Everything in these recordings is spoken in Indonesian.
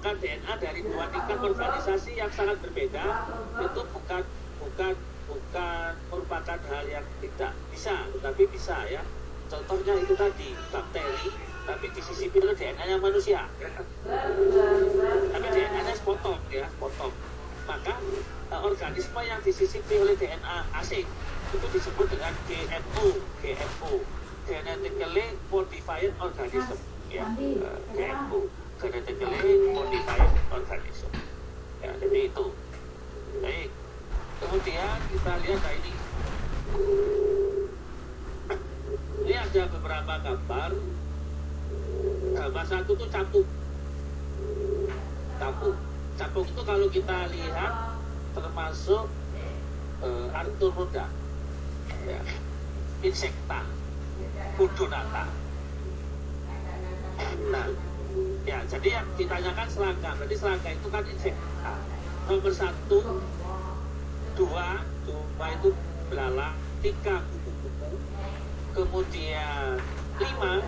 mengumpulkan DNA dari dua tingkat organisasi yang sangat berbeda itu bukan merupakan hal yang tidak bisa, tetapi bisa ya. Contohnya itu tadi bakteri, tapi disisipi oleh DNA-nya manusia. Tapi DNA-nya sepotong ya, sepotong. Maka organisme yang disisipi oleh DNA asing itu disebut dengan GMO, genetically modified organism, ya, GMO, genetically modified organism. Ya, jadi itu. Baik. Kemudian kita lihat ini. Ini ada beberapa gambar. Gambar satu itu capung. Capung itu kalau kita lihat termasuk Arthropoda, ya, Insecta, Odonata. Nah, ya, jadi yang ditanyakan serangga. Berarti serangga itu kan Insecta. Nomor 1, 2 itu belalang, 3 kupu-kupu, kemudian 5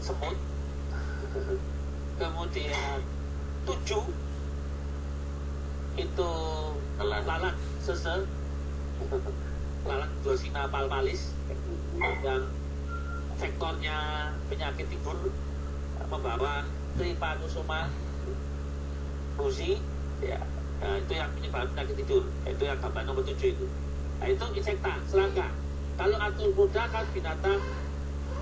semut, kemudian 7 itu lalat sese, lalat Glossina palmalis yang vektornya penyakit tidur membawa Trypanosoma brucei, ya. Nah, itu yang menyebabkan penyakit tidur. Itu yang gambar nomor 7 itu. Nah, itu insekta, serangga. Kalau Arthropoda kan binatang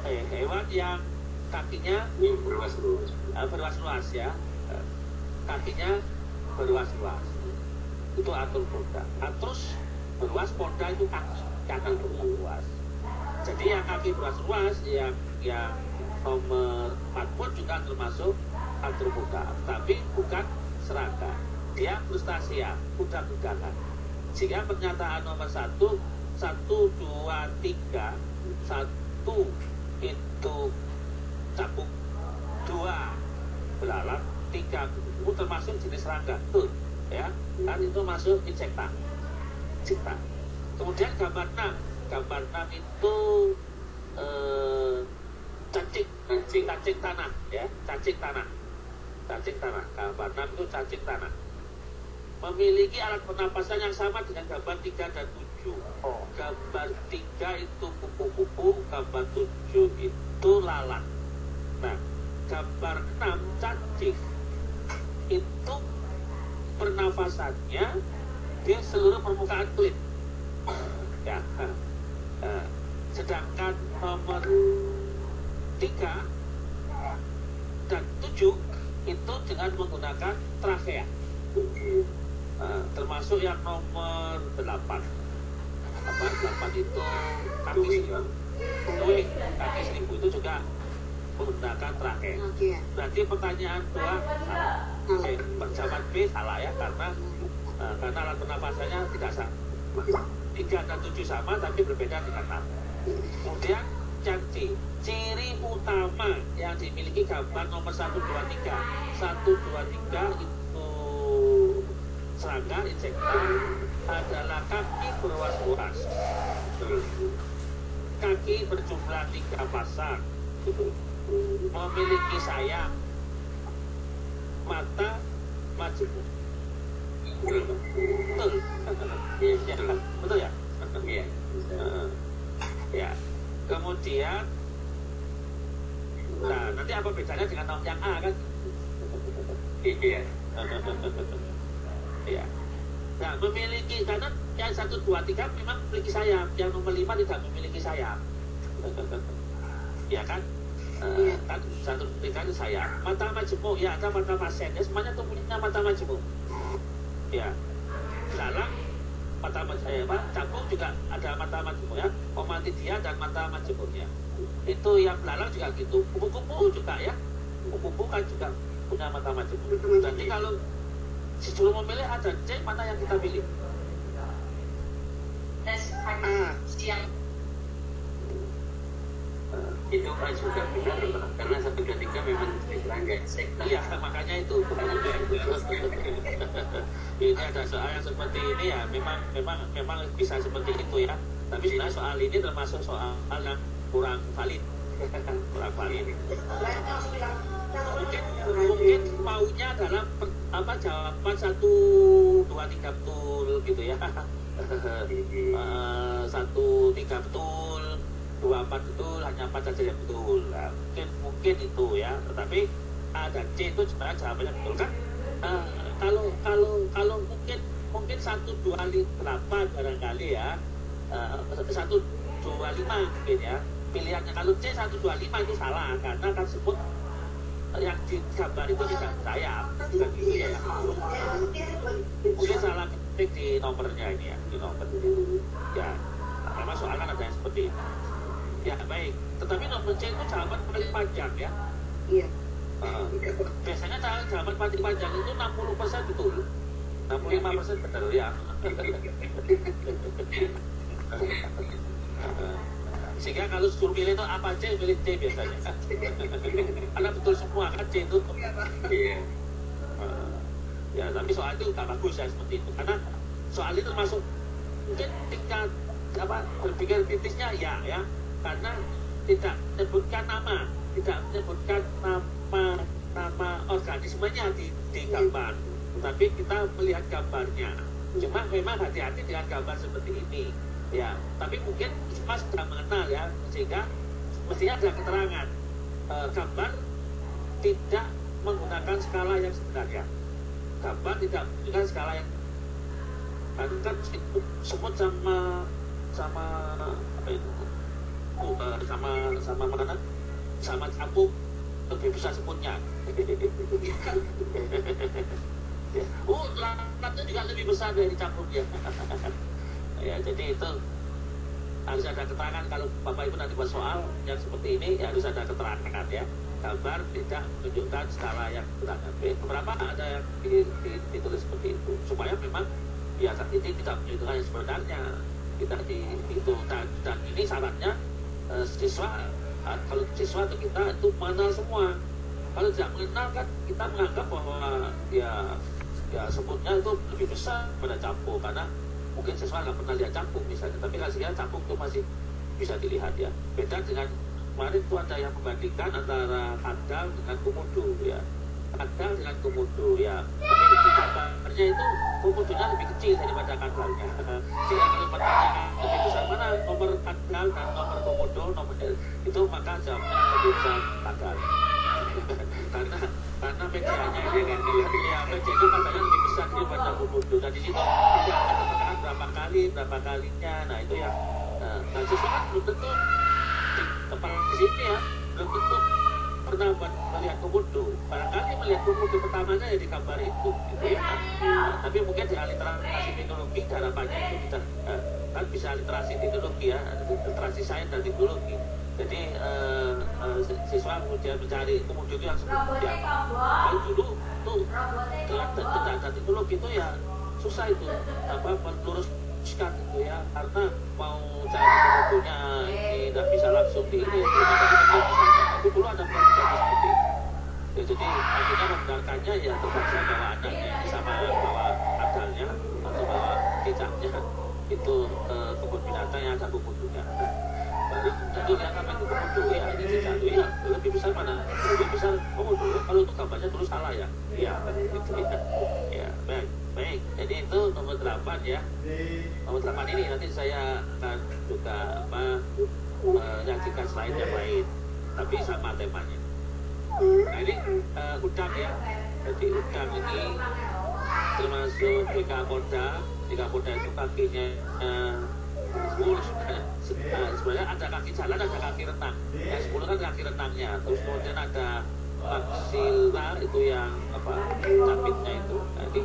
hewan yang kakinya berluas-luas ya. Kakinya berluas-luas. Itu Arthropoda. Arthrus berluas, poda itu kaki berluas. Jadi yang kaki berluas-luas yang nomor 4 pun juga termasuk Arthropoda, tapi bukan serangga. Dia Crustacea, udang-udangan. Sehingga pernyataan nomor 1, 2, 3, 1 itu capung, 2 belalang, 3 kupu termasuk jenis serangga, betul ya, kan itu masuk insekta. Kemudian gambar 6 itu cacing tanah ya, cacing tanah. Gambar 6 itu cacing tanah. Memiliki alat pernapasan yang sama dengan gambar 3 dan 7. Gambar 3 itu kupu-kupu, gambar 7 itu lalat. Nah, gambar 6 cacing itu pernafasannya di seluruh permukaan kulit. Ya. Sedangkan nomor 3 dan 7 itu dengan menggunakan trachea. Termasuk yang nomor 8 itu kaki seribu itu juga menggunakan trachea. Berarti pertanyaan 2 salah. Jawaban B salah ya, karena alat pernapasannya tidak sama. 3 dan 7 sama tapi berbeda dengan 6. Kemudian ciri utama yang dimiliki gambar nomor 1, 2, 3 itu serangga insekta adalah kaki berluas-luas, kaki berjumlah 3 pasang, memiliki sayap, mata majemuk. Betul. Betul ya? Ya. Kemudian nah, nanti apa bedanya dengan yang A kan? Iya. Ya. Nah, memiliki, karena yang 1, 2, 3 memang memiliki sayap, yang nomor 5 tidak memiliki sayap. Ya kan? Kan 1, 2, 3 itu sayap. Mata majemuk, ya ada mata masen, ya semuanya tuh punya mata majemuk. Ya. Belalang mata majemuk, capung juga ada mata majemuk ya. Ommatidia dan mata majemuknya. Itu yang belalang juga gitu. Kupu-kupu juga ya. Kupu-kupu kan juga punya mata majemuk. Jadi kalau disuruh memilih A dan C, mana yang kita pilih? Siang. Itu Pak juga benar, karena 1, 2, 3 memang serangga insekta. Iya, makanya itu. Ini ada soal yang seperti ini ya, memang bisa seperti itu ya. Tapi sebenarnya soal ini termasuk soal yang kurang valid. Kurang valid. Mungkin maunya adalah jawaban 1, 2, 3 betul gitu ya. 1, 3 betul, 2, 4 betul, hanya 4 saja yang betul. Nah, mungkin itu ya. Tetapi A dan C itu sebenarnya jawabannya betul kan? Kalau mungkin 128 barangkali ya. 125 mungkin ya. Pilihannya kalau C 125 itu salah karena kan sebut yang di gambar itu tidak sayap, bukan gitu ya. Mungkin salah ketik di nomornya ini ya, di nomor ya. Memang soal kan ada yang seperti itu. Ya baik, tetapi nomor C itu jawaban paling panjang ya. Iya. Biasanya jawaban paling panjang itu 60% betul, 65% benar ya. Sehingga kalau suruh pilih itu apa C, pilih C biasanya. Karena betul semua kan C itu. Iya. Ya tapi soal itu nggak bagus ya seperti itu. Karena soal itu termasuk mungkin tingkat berpikir kritisnya ya. Karena tidak menyebutkan nama organismenya di gambar. Tapi kita melihat gambarnya. Cuma memang hati-hati dengan gambar seperti ini. Ya, tapi mungkin Mas sudah mengenal ya, sehingga mestinya ada keterangan gambar tidak menggunakan skala yang sebenarnya. Gambar tidak menggunakan skala yang kan sebut sama apa itu? Sama capung lebih besar sebutnya. Lalatnya juga lebih besar dari capungnya. Ya, jadi itu harus ada keterangan. Kalau Bapak Ibu nanti buat soal yang seperti ini ya harus ada keterangan ya. Gambar tidak menunjukkan skala yang sebenarnya. Beberapa ada yang ditulis seperti itu supaya memang ya saat ini tidak menunjukkan yang sebenarnya, tidak itu dan ini syaratnya kalau siswa itu kita itu mengenal semua. Kalau tidak mengenal kan kita menganggap bahwa ya sebutnya itu lebih besar pada capung karena mungkin siswa nggak pernah lihat capung misalnya, tapi kan sekarang capung itu masih bisa dilihat ya. Beda dengan kemarin itu ada yang membandingkan antara kadal dengan komodo ya, kadal dengan komodo ya. Tapi di gambarnya itu komodonya lebih kecil daripada kadalnya. Sehingga kalau pertanyaan lebih besar mana nomor kadal dan nomor komodo, itu maka jawabnya lebih besar kadal. karena medianya ini kan ya media itu katanya lebih besar daripada komodo. Dan di situ tidak ada keterangan berapa kalinya. Nah itu yang siswa kan belum tentu di tempat di sini ya belum tentu pernah melihat komodo. Barangkali melihat komodo pertamanya ya di gambar itu gitu ya. Tapi mungkin di literasi teknologi harapannya itu kita kan bisa literasi teknologi ya, literasi sains dan teknologi. Jadi siswa kemudian mencari komodo yang seperti apa. Kalau dulu tuh tidak ada teknologi itu ya susah itu meluruskan itu ya, karena mau cari komodonya ini tidak bisa langsung di ini. Tapi dulu ada pelajaran seperti itu. Ya, jadi akhirnya membenarkannya ya terpaksa bawa anaknya ini sama bawa adalnya atau bawa kecapnya itu kebun binatang yang ada komodonya. Tentu lihat apa itu komodo ya, ini cicak ya lebih besar mana? Lebih besar komodo ya. Kalau itu gambarnya terus salah ya. Iya, gitu ya. Ya, baik. Jadi itu nomor 8 ya. Nomor 8 ini nanti saya akan juga menyajikan slide yang lain, tapi sama temanya. Nah ini udang ya. Jadi udang ini termasuk BK Polda. BK Polda itu kakinya 10 sebenarnya ada kaki jalan, ada kaki renang. Yang 10 kan kaki renangnya. Terus kemudian ada maksila itu yang capitnya itu. Nah, ini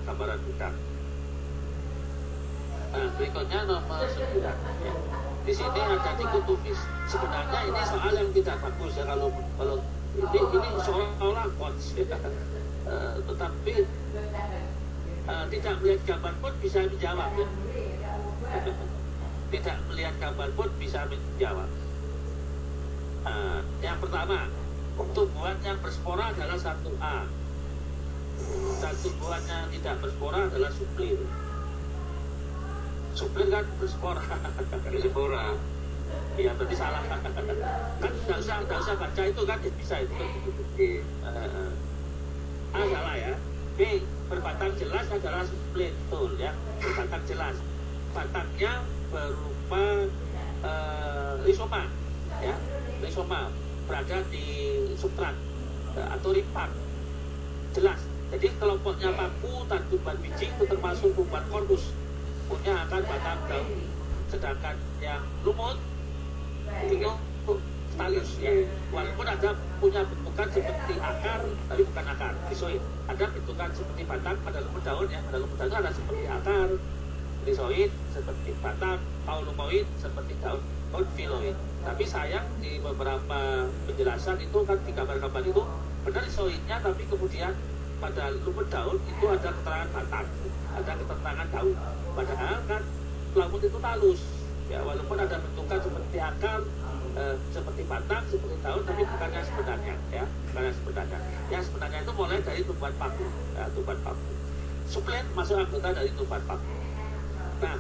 gambaran udang. Nah berikutnya nomor 9 ya. Di sini ada dikotomis. Sebenarnya ini soal yang tidak bagus ya kalau ini seolah-olah quotes ya. Tetapi tidak melihat gambar pun bisa menjawab ya. Tidak melihat gambar pun bisa menjawab. Yang pertama, tumbuhan yang berspora adalah 1A. Dan tumbuhan yang tidak berspora adalah sublir. Sublir kan berspora. Berspora. Iya berarti salah. Kan tidak usah baca itu kan bisa itu. ya. B, berbatang jelas adalah split, betul ya, berbatang jelas. Batangnya berupa rizoma, ya, rizoma berada di substrat atau ripak, jelas. Jadi kelompoknya paku dan tumbuhan biji itu termasuk tumbuhan korpus, punya akar batang daun. Sedangkan yang lumut itu stalius, ya, walaupun ada punya bentukan seperti akar tapi bukan akar, rizoid. Ada bentukan seperti batang pada lumut daun, ya, pada lumut daun ada seperti akar, rizoid seperti batang, paulumoid seperti daun filoid. Tapi sayang di beberapa penjelasan itu kan di gambar-gambar itu benar rizoidnya, tapi kemudian pada lumut daun itu ada keterangan batang, ada keterangan daun. Padahal kan lumut itu talus, ya, walaupun ada bentukan seperti akar, seperti batang, seperti daun, tapi bukannya sebenarnya, ya, bukannya sebenarnya. Yang sebenarnya itu mulai dari tumbuhan paku, ya, tumbuhan paku. Suplen masuk anggota dari tumbuhan paku. Nah,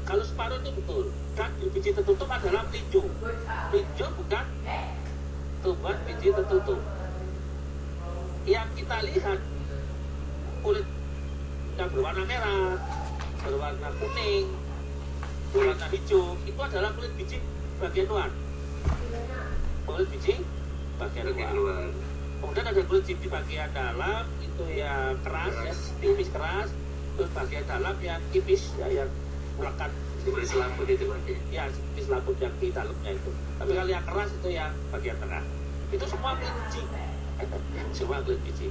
kalau separuh itu betul. Dan biji tertutup adalah melinjo. Melinjo bukan tumbuhan biji tertutup. Yang kita lihat kulit yang berwarna merah, berwarna kuning, berwarna hijau, itu adalah kulit biji bagian luar. Kulit biji bagian luar. Kemudian ada kulit biji bagian dalam itu yang keras, ya, tipis keras. Terus bagian dalam yang tipis, ya, yang melekat seperti selaput itu, ya, seperti selaput yang di dalamnya itu. Tapi kalau yang keras itu yang bagian tengah. Itu semua kulit biji. Semua kulit biji.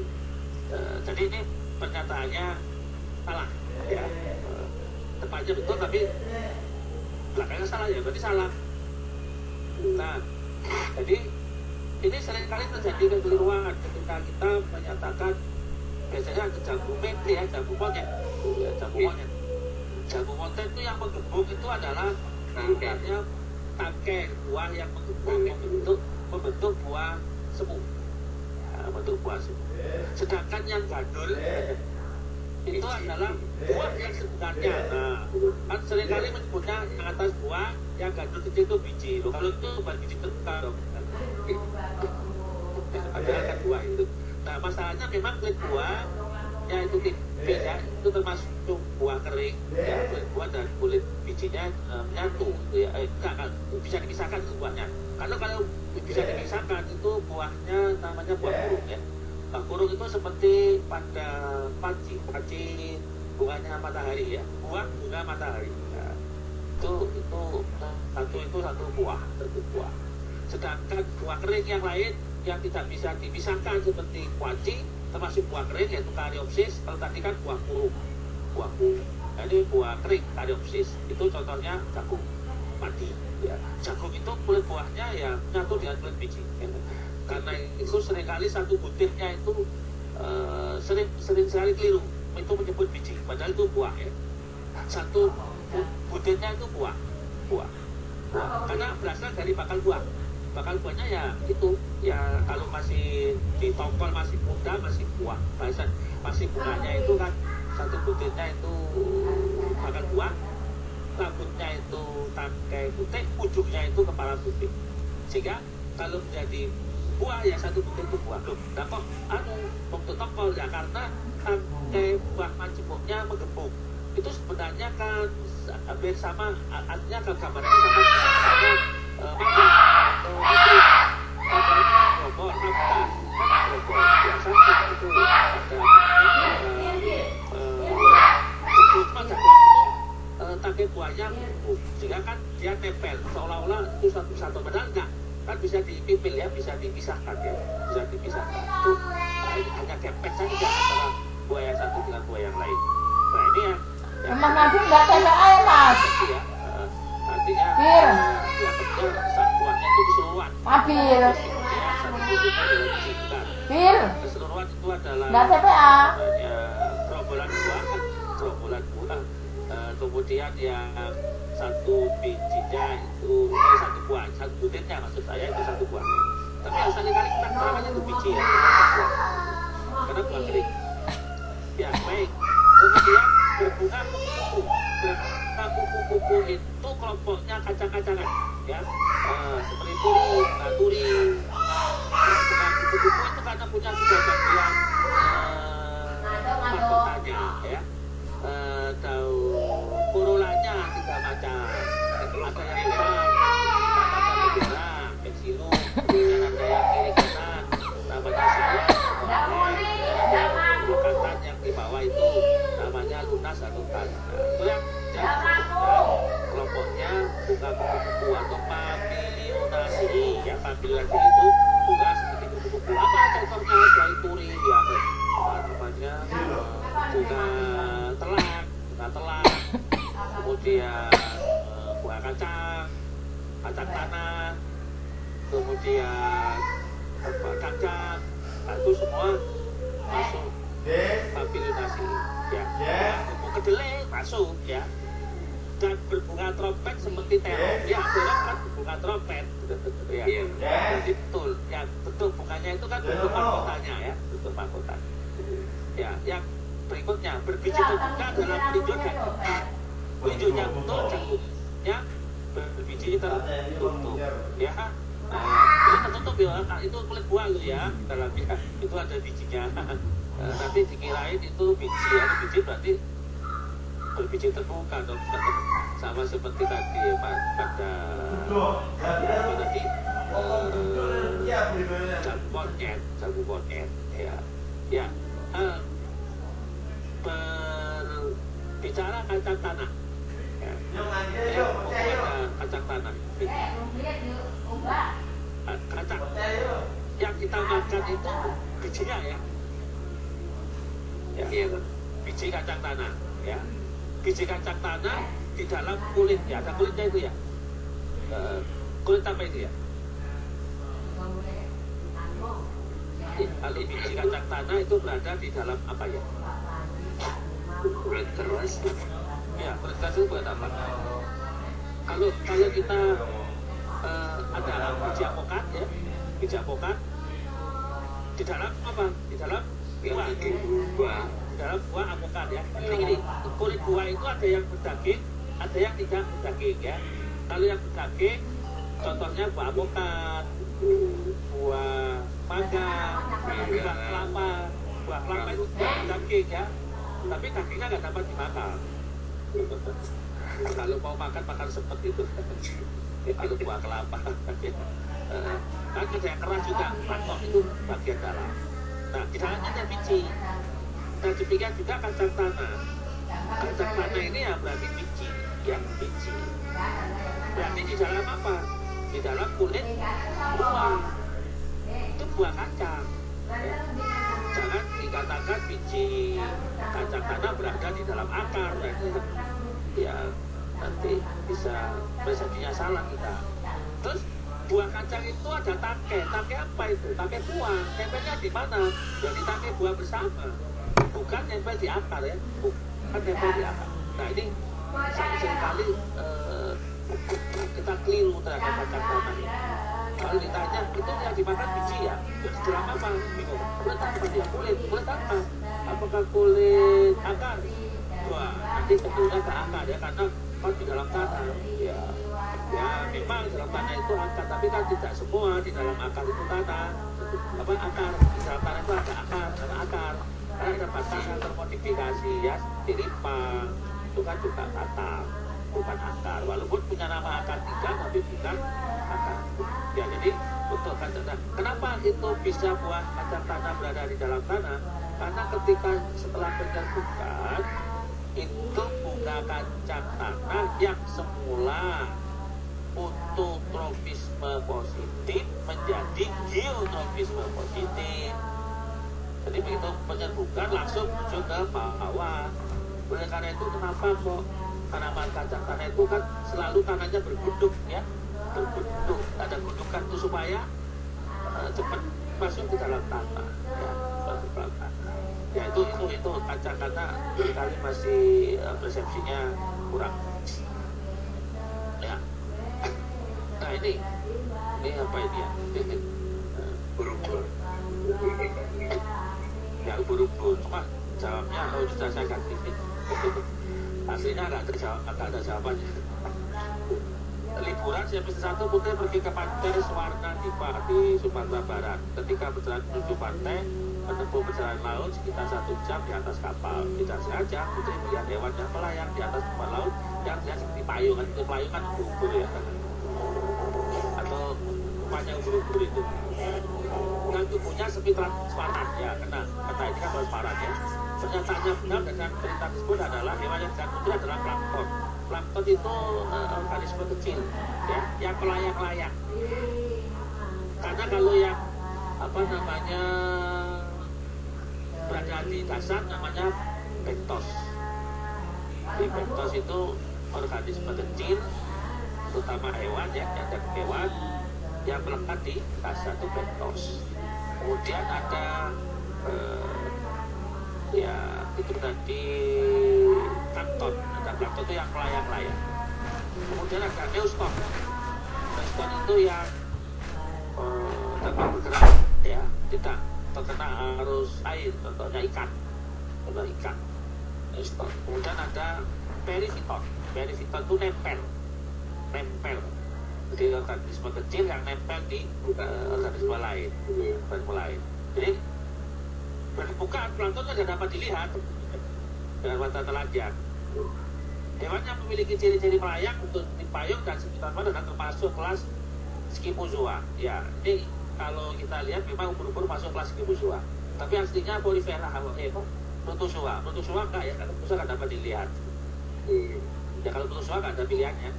Jadi ini pernyataannya salah, ya. Tepatnya betul tapi belakangnya salah, ya, berarti salah. Nah, jadi ini seringkali terjadi kekeliruan ketika kita menyatakan biasanya ada jambu mente, ya, jambu monyet, ya, jambu monyet. Jambu monyet itu yang menggembung itu adalah sebenarnya tangkai buah yang menggembung membentuk buah semu, ya, bentuk buah semu. Sedangkan yang gandul itu adalah buah yang sebenarnya. Nah, kan seringkali menyebutnya yang atas buah, yang gandul kecil itu biji. Loh, kalau itu bukan biji terbuka dong. Adalah kan buah itu. Nah, masalahnya memang kulit buah, ya, itu tipis, ya, itu termasuk buah kering, ya, kulit buah dan kulit bijinya menyatu, ya, enggak kan, bisa dipisahkan itu buahnya. Karena kalau bisa dipisahkan itu buahnya namanya buah kurung, ya. Buah kurung itu seperti pada panci bunganya matahari, ya, buah bunga matahari. Ya. Itu satu buah. Sedangkan buah kering yang lain yang tidak bisa dipisahkan seperti kuaci termasuk buah kering yaitu Caryopsis. Kalau tadi kan buah kurung. Nah, ini buah kering Caryopsis. Itu contohnya jagung mati, ya. Jagung itu kulit buahnya ya nyatu dengan kulit biji, ya. Karena itu seringkali satu butirnya itu sering sekali keliru itu menyebut biji, padahal itu buah, ya. Satu butirnya itu buah. Karena berasal dari bakal buah. Bakal buahnya ya itu, ya, kalau masih di tongkol masih muda masih buah, masih bunganya itu kan satu butirnya itu bakal buah, rambutnya itu tangkai putih, ujungnya itu kepala putih. Sehingga kalau menjadi buah ya satu butir itu buah. Loh, nah kok untuk tongkol, ya, karena tangkai buah majemuknya menggembung. Itu sebenarnya kan hampir sama, artinya kan gambarnya sama mangga atau putri, ada robot, apa robot biasa itu ada tangkai buahnya sehingga kan dia nempel seolah-olah itu satu padahal enggak, kan bisa dipipil, ya, bisa dipisahkan, ya, bisa dipisahkan. Itu hanya kepek saja antara buah yang satu dengan buah yang lain. Nah, ini ya Mas Nabi nggak TPA ya, Mas? Ya, artinya buahnya itu keseluruhan. Nabil. Bil. Keseluruhan itu adalah Nggak TPA. gerombolan buah, kemudian yang satu bijinya itu satu buah, satu butirnya maksud saya itu satu buah. Tapi seringkali kita namanya itu biji, ya, karena buah kering. Ya, baik. Kemudian berbunga kupu-kupu. Berbunga kupu-kupu itu kelompoknya kacang-kacangan, ya, seperti turi. Berbunga kupu-kupu itu karena punya 3 bagian ya. Daun corolanya 3 macam. Ada yang besar, namanya bendera, pensilum. Kemudian ada yang kiri kanan, namanya sayap. Lukatan yang di bawah itu namanya lunas atau lutan. Itu yang kelompoknya bunga kupu-kupu atau papilionasi. Ya, papilionasi itu bunga seperti kupu-kupu. Apa contohnya? Jaituri, ya, namanya bunga telak, kemudian bunga kacang tanah, kemudian kacang, itu semua masuk papilionasi, ya. Kedelai masuk, ya. Dan berbunga trompet seperti terong, ya, terong kan berbunga trompet, ya. Jadi betul, ya, bentuk bunganya itu kan bentuk mahkotanya, ya, bentuk mahkota. Ya, yang berikutnya berbiji terbuka dalam hijau dan hitam. Hijaunya betul, jangkutnya berbiji tertutup, ya. Ini tertutup ya, itu kulit buah lo ya, dalamnya itu ada bijinya. Nanti dikirain itu biji, ya, biji berarti berbiji terbuka dong, sama seperti tadi ya, pada apa tadi jambu monyet, ya, ya. Berbicara kacang tanah, ya, kacang tanah, kacang yang kita makan itu bijinya, ya, ya, biji kacang tanah, ya, biji kacang tanah di dalam kulit, ya, ada kulitnya itu, ya, kulit apa itu, ya? Kalau biji kacang tanah itu berada di dalam apa, ya? Kulit keras. Ya, kulit keras itu buat apa? Kalau kita ada biji apokat, ya, biji apokat di dalam apa? Di dalam buah. Di dalam buah apokat, ya. Ini kulit buah itu ada yang berdaging, ada yang tidak berdaging, ya. Kalau yang berdaging, contohnya buah apokat, buah mangga, buah kelapa. Buah kelapa itu berdaging, ya, tapi dagingnya nggak dapat dimakan. Kalau mau makan seperti itu. Kalau buah kelapa, kan ada yang keras juga, mangkok itu bagian dalam. Nah, di dalamnya ada biji. Nah, demikian juga kacang tanah. Kacang tanah ini ya berarti biji, ya, biji. Berarti di dalam apa? Di dalam kulit buah. Itu buah kacang. Ya. Jangan dikatakan biji kacang tanah berada di dalam akar, ya, nanti bisa persepsinya salah kita. Terus buah kacang itu ada tangkai apa itu? Tangkai buah. Nempelnya di mana? Jadi tangkai buah bersama, bukan nempel di akar, ya, bukan nempel di akar. Nah, ini seringkali kita keliru terhadap kacang tanah ini. Kalau ditanya itu yang dimakan biji, ya, itu di dalam apa? Bingung. Kulit apa dia? Kulit apa? Apakah kulit akar? Wah, nanti tentunya ke akar, ya, karena kan di dalam tanah, ya, ya, memang dalam tanah itu akar, tapi kan tidak semua di dalam akar itu tanah. Apa akar? Di dalam tanah itu ada akar, karena ada batang yang termodifikasi, ya, seperti ripang, itu kan juga batang, bukan akar. Walaupun punya nama akar tiga, tapi bukan akar. Ya, jadi untuk kacang tanah, kenapa itu bisa buah kacang tanah berada di dalam tanah? Karena ketika setelah penyerbukan itu bunga kacang tanah yang semula fototropisme positif menjadi geotropisme positif. Jadi begitu penyerbukan langsung muncul ke bawah. Oleh karena itu kenapa kok tanaman kacang tanah itu kan selalu tanahnya bergunduk, ya, bergunduk, ada gundukan itu supaya cepat masuk ke dalam tanah, ya, masuk ke dalam tanah. Ya, itu kacang tanah kali masih persepsinya kurang, ya. Nah, ini apa ini, ya? Ubur-ubur. Ya, ubur-ubur, cuma jawabnya kalau sudah saya ganti. Aslinya nggak ada jawabannya. liburan semester 1 Putri pergi ke pantai Swarna Dipa di Sumatera Barat. Ketika berjalan menuju pantai, menempuh perjalanan laut sekitar 1 jam di atas kapal. Tidak sengaja Putri melihat hewan yang melayang di atas permukaan laut yang terlihat seperti payung. Itu payung kan ubur-ubur ya, atau umpannya ubur-ubur itu. Dan tubuhnya seperti transparan ya, karena ini kan transparan ya. Pernyataannya benar dengan berita tersebut adalah hewan yang dilihat Putri adalah plankton. Plankton itu organisme kecil ya, yang melayang-layang. Karena kalau yang berada di dasar namanya bentos. Di bentos itu organisme kecil, terutama hewan ya, ada hewan yang melekat di dasar itu bentos. Kemudian ada ya itu tadi plankton. Ada plankton itu yang melayang-layang. Kemudian ada euston. Euston itu yang dapat bergerak ya, tidak terkena arus air, contohnya ikan. Euston. Kemudian ada perifiton. Perifiton itu nempel. Jadi organisme kecil yang nempel di organisme lain. Jadi permukaan plankton tidak dapat dilihat dengan mata telanjang. Hewan yang memiliki ciri-ciri melayang untuk di payung dan sekitar pada termasuk kelas Scyphozoa. Ya, ini kalau kita lihat memang ubur-ubur masuk kelas Scyphozoa. Tapi aslinya Polifera, Protozoa. Protozoa enggak ya, karena Protozoa nggak dapat dilihat. Ya kalau Protozoa nggak ada pilihannya.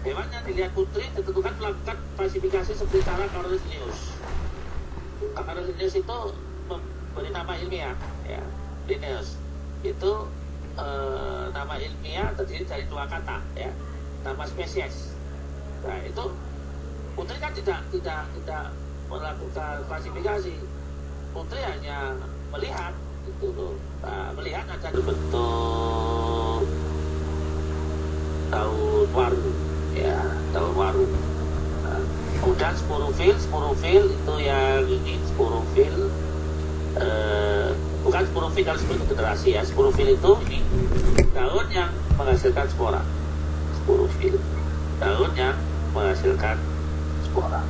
Hewan yang dilihat Putri ditentukan melakukan klasifikasi seperti cara Carolus Linnaeus. Carolus Linnaeus itu memberi nama ilmiah, ya, Linnaeus. Itu nama ilmiah terdiri dari 2 kata, ya, nama spesies. Nah itu Putri kan tidak melakukan klasifikasi. Putri hanya melihat itu loh. Nah, melihat ada bentuk daun waru, ya, daun waru. Nah, kemudian sporofil itu yang ini sporofil, bukan sporofil kalau sebelum generasi ya. Sporofil itu ini daun yang menghasilkan spora. Sporofil, daun yang menghasilkan spora.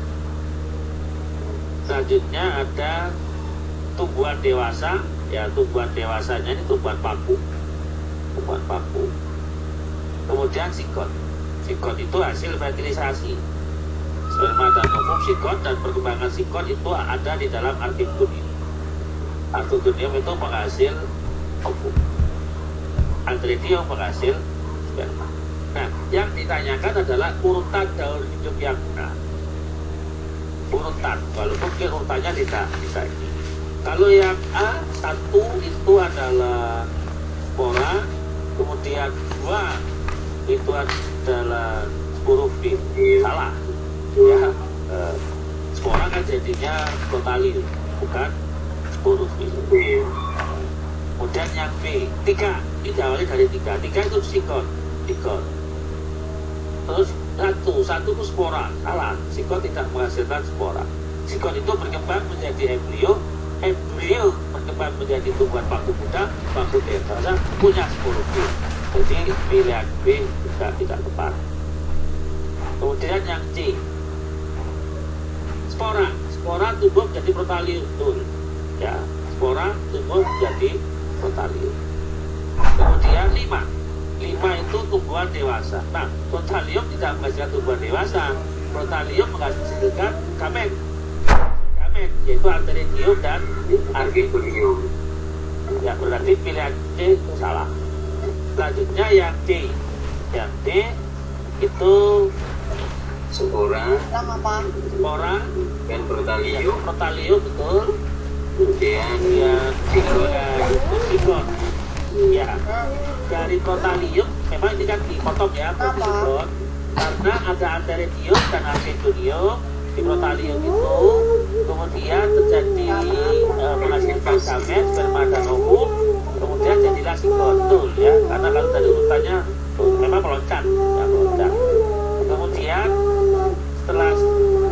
Selanjutnya ada tumbuhan dewasa, ya, tumbuhan dewasanya ini tumbuhan paku. Kemudian sigot itu hasil fertilisasi sperma dan ovum sigot, dan perkembangan sigot itu ada di dalam archegonium. Archegonium itu penghasil ovum, antheridium penghasil sperma. Nah, yang ditanyakan adalah urutan daun hidup yang benar. Urutan, walaupun urutannya tidak ini. Kalau yang A1 itu adalah spora, kemudian 2 itu adalah sporofil. Salah ya, spora kan jadinya protalium, bukan sporofil. Kemudian yang B 3, ini awalnya dari 3 itu sigot. Terus satu itu spora, salah, sigot tidak menghasilkan spora. Sigot itu berkembang menjadi embrio berkembang menjadi tumbuhan paku muda, paku dewasa, punya sporofil. Jadi pilihan B tidak tepat. Kemudian yang C, spora tumbuh menjadi protalium, betul ya, spora tumbuh menjadi protalium. Kemudian 5 itu tumbuhan dewasa. Nah, protalium tidak menghasilkan tumbuhan dewasa, protalium menghasilkan gamet, yaitu antheridium dan archegonium. Ya, berarti pilihan C itu salah. Selanjutnya yang D itu spora dan protalium, betul. kemudian yang sigot. Ya, dari protalium memang ini kan dipotong ya, sigot, karena ada antheridium dan archegonium di protalium itu. Kemudian terjadi menghasilkan gamet, sperma dan ovum, kemudian jadilah sigot, betul ya, karena kalau dari urutannya memang meloncat. Kemudian setelah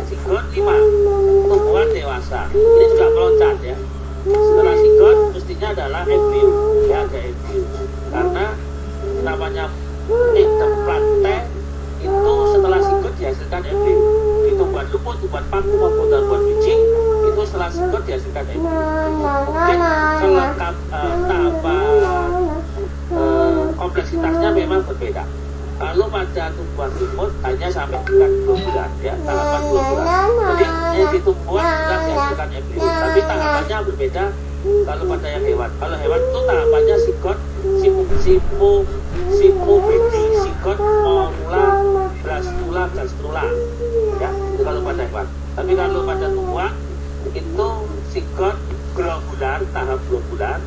sigot 5 tumbuhan dewasa, ini juga meloncat ya. Setelah sigot mestinya adalah embrio, ya, ada embrio, karena namanya plantae itu setelah sigot dihasilkan embrio. Di tumbuhan lumut, tumbuhan paku maupun tumbuhan biji itu setelah sigot dihasilkan embrio. Mungkin selengkap tahapan kompleksitasnya memang berbeda. Kalau pada tumbuhan lumut hanya sampai tingkat 2 bulan, ya, tahapan 2 bulan. Jadi di tumbuhan sudah dihasilkan embrio, tapi tahapannya berbeda kalau pada yang hewan. Kalau hewan itu tahapannya sigot, simubedi, sigot, morula, blastula, gastrula, ya, itu kalau pada hewan. Tapi kalau pada tumbuhan itu sigot, globular, tahap globular,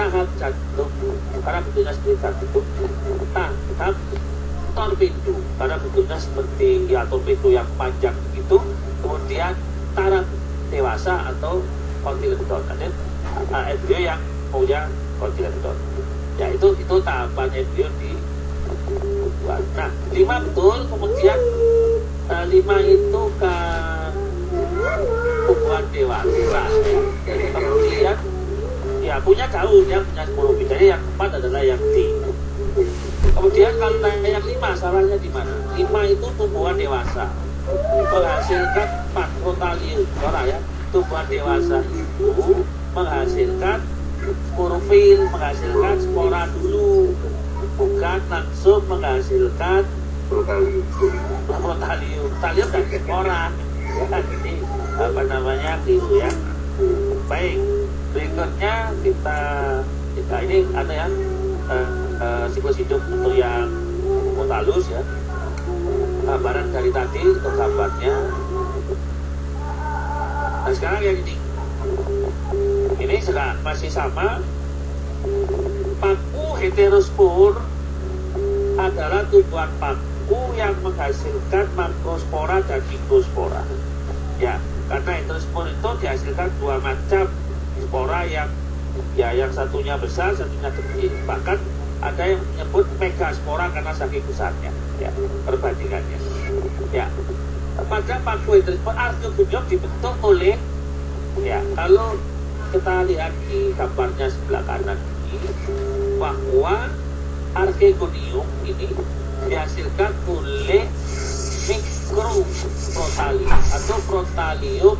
tahap jantung, karena bentuknya seperti jantung, tahap torpedo, karena bentuknya seperti ya torpedo yang panjang begitu, kemudian taraf dewasa atau kotiledon, ada embrio yang punya kotiledon. Ya itu tahapan embrio di tumbuhan. Nah 5 betul, kemudian 5 itu kan tumbuhan dewasa. Kemudian ya punya daun, yang punya sporofit. Jadi yang 4 adalah yang D. Kemudian kalau yang 5 salahnya di mana? 5 itu tumbuhan dewasa menghasilkan patrotalium. Ya, tumbuhan dewasa itu menghasilkan sporofil, menghasilkan spora dulu, bukan langsung menghasilkan protalium. Protalium dan spora. Ya, jadi apa namanya keliru ya. Baik, berikutnya kita ini ada ya siklus hidup untuk yang Montalus ya. Gambaran dari tadi untuk gambarnya. Nah sekarang yang ini sekarang masih sama. Paku heterospor adalah tumbuhan paku yang menghasilkan makrospora dan mikrospora. Ya, karena heterospor itu dihasilkan 2 macam spora yang satunya besar, satunya kecil. Bahkan ada yang menyebut megaspora karena saking besarnya, ya, perbandingannya. Ya, pada paku heterospor archegonium dibentuk oleh, ya, kalau kita lihat di gambarnya sebelah kanan ini, bahwa archegonium ini dihasilkan oleh mikroprotalium atau protalium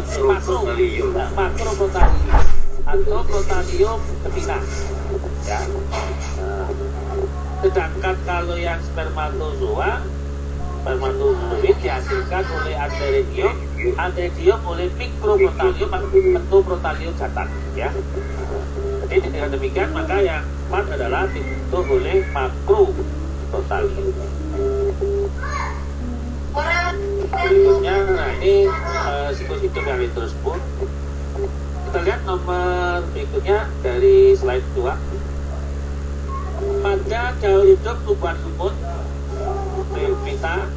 makroprotalium atau protalium betina, ya. Sedangkan kalau yang spermatozoa dihasilkan oleh antheridium oleh mikroprotalium atau protalium jantan, ya. Jadi dengan demikian maka yang 4 adalah dibentuk oleh makroprotalium. Berikutnya, nah ini siklus hidup yang heterospor. Kita lihat nomor berikutnya dari slide 2. Pada daur hidup tumbuhan lumut Bryophyta,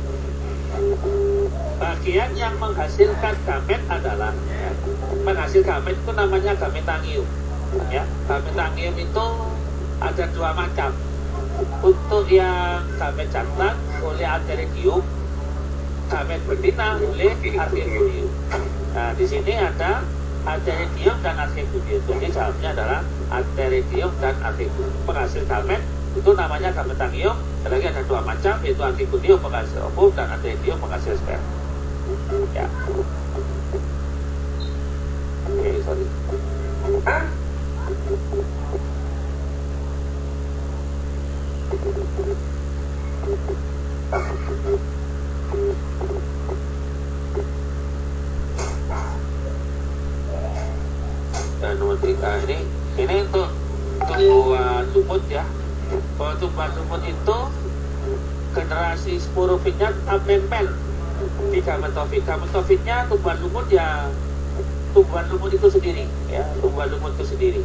bagian yang menghasilkan gamet adalah menghasil gamet itu namanya gametangium. Ya, gametangium itu ada 2 macam. Untuk yang gamet jantan oleh antheridium, gamet betina oleh archegonium. Nah, di sini ada antheridium dan archegonium. Jadi jawabnya adalah antheridium dan archegonium. Penghasil gamet itu namanya gametangium. Dan lagi ada 2 macam, yaitu archegonium penghasil ovum dan antheridium penghasil sperma. Ya. Oke, sorry. Dan nomor 3 ini untuk tumbuhan lumut ya. Kalau tumbuhan lumut itu generasi sporofitnya tetap nempel di gametofit. Gametofitnya tumbuhan lumut ya, tumbuhan lumut itu sendiri ya, tumbuhan lumut itu sendiri.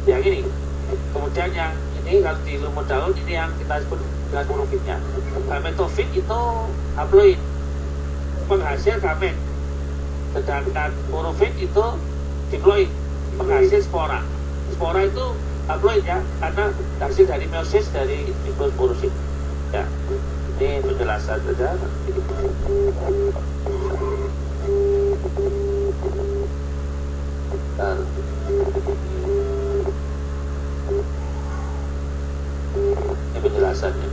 Yang ini. Kemudian yang ini kalau di lumut daun ini yang kita sebut dengan sporofitnya. Gametofit itu haploid, penghasil gamet. Sedangkan sporofit itu diploid, penghasil spora. Spora itu haploid ya, karena hasil dari meiosis dari mikrosporosit. Ya, ini penjelasan saja. Ini penjelasannya.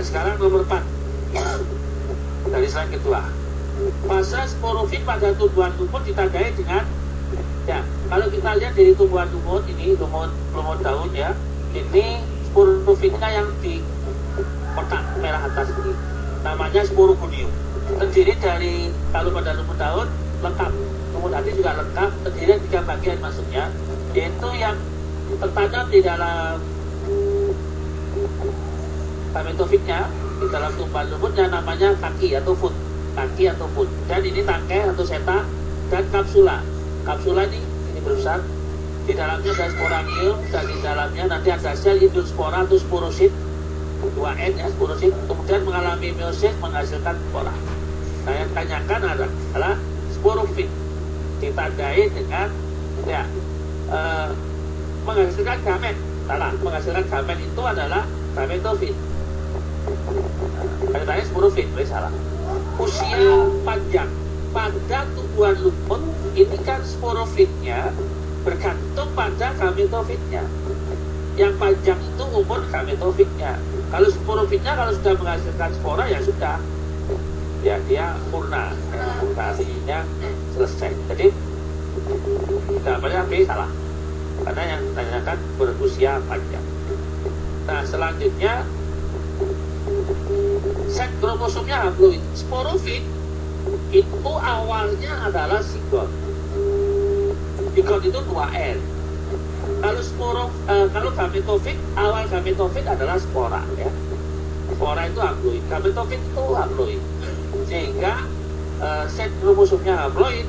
sekarang nomor 4 dari slide kedua. Fase sporofit pada tumbuhan lumut ditandai dengan, ya, kalau kita lihat dari tumbuhan lumut ini, lumut daun ya, ini sporofitnya yang di kotak merah atas ini namanya sporogonium, terdiri dari, kalau pada lumut daun lengkap, lumut hati juga lengkap, terdiri dari 3 bagian masuknya, yaitu yang tertanam di dalam gametofitnya, di dalam tumbuhan lumutnya namanya kaki atau foot, dan ini tangkai atau seta dan kapsula ini berusaha, di dalamnya ada sporangium, dan di dalamnya nanti ada sel endospora atau sporosit 2N ya, sporosit, kemudian mengalami meiosis menghasilkan spora. Nah, yang ditanyakan adalah sporofit ditandai dengan, ya, menghasilkan gamet. Salah, menghasilkan gamet itu adalah gametofit. Katanya sporofit, salah. Usia panjang pada tumbuhan lumut ini kan sporofitnya bergantung pada gametofitnya. Yang panjang itu umur gametofitnya. Kalau sporofitnya kalau sudah menghasilkan spora ya sudah, ya dia purna, artinya selesai. Jadi jawabannya B salah, karena yang ditanyakan berusia panjang. Nah, selanjutnya set kromosomnya haploid. Sporofit itu awalnya adalah zigot. Zigot itu 2N. Kalau gametofit, awal gametofit adalah spora ya. Spora itu haploid, gametofit itu haploid. Sehingga set kromosomnya haploid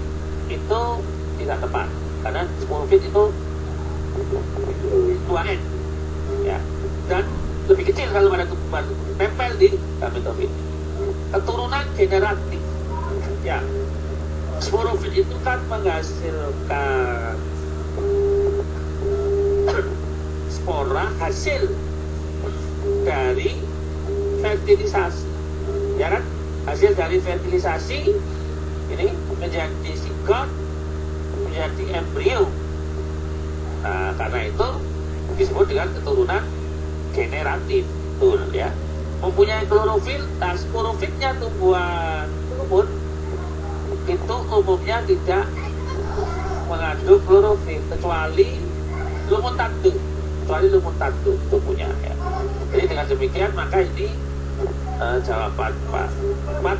itu tidak tepat, karena sporofit itu 2N ya. Dan lebih kecil kalau pada tumbuhan, nempel di gametofit. Keturunan generatif ya. Sporofit itu kan menghasilkan spora hasil dari fertilisasi, ya kan? Hasil dari fertilisasi ini menjadi zigot, menjadi embrio. Nah, karena itu disebut dengan keturunan generatif, betul ya. Mempunyai klorofil. Nah, sporofitnya tumbuhan lumut itu umumnya tidak mengandung klorofil kecuali lumut tanduk tumbuhnya ya. Jadi dengan demikian maka ini jawaban Pak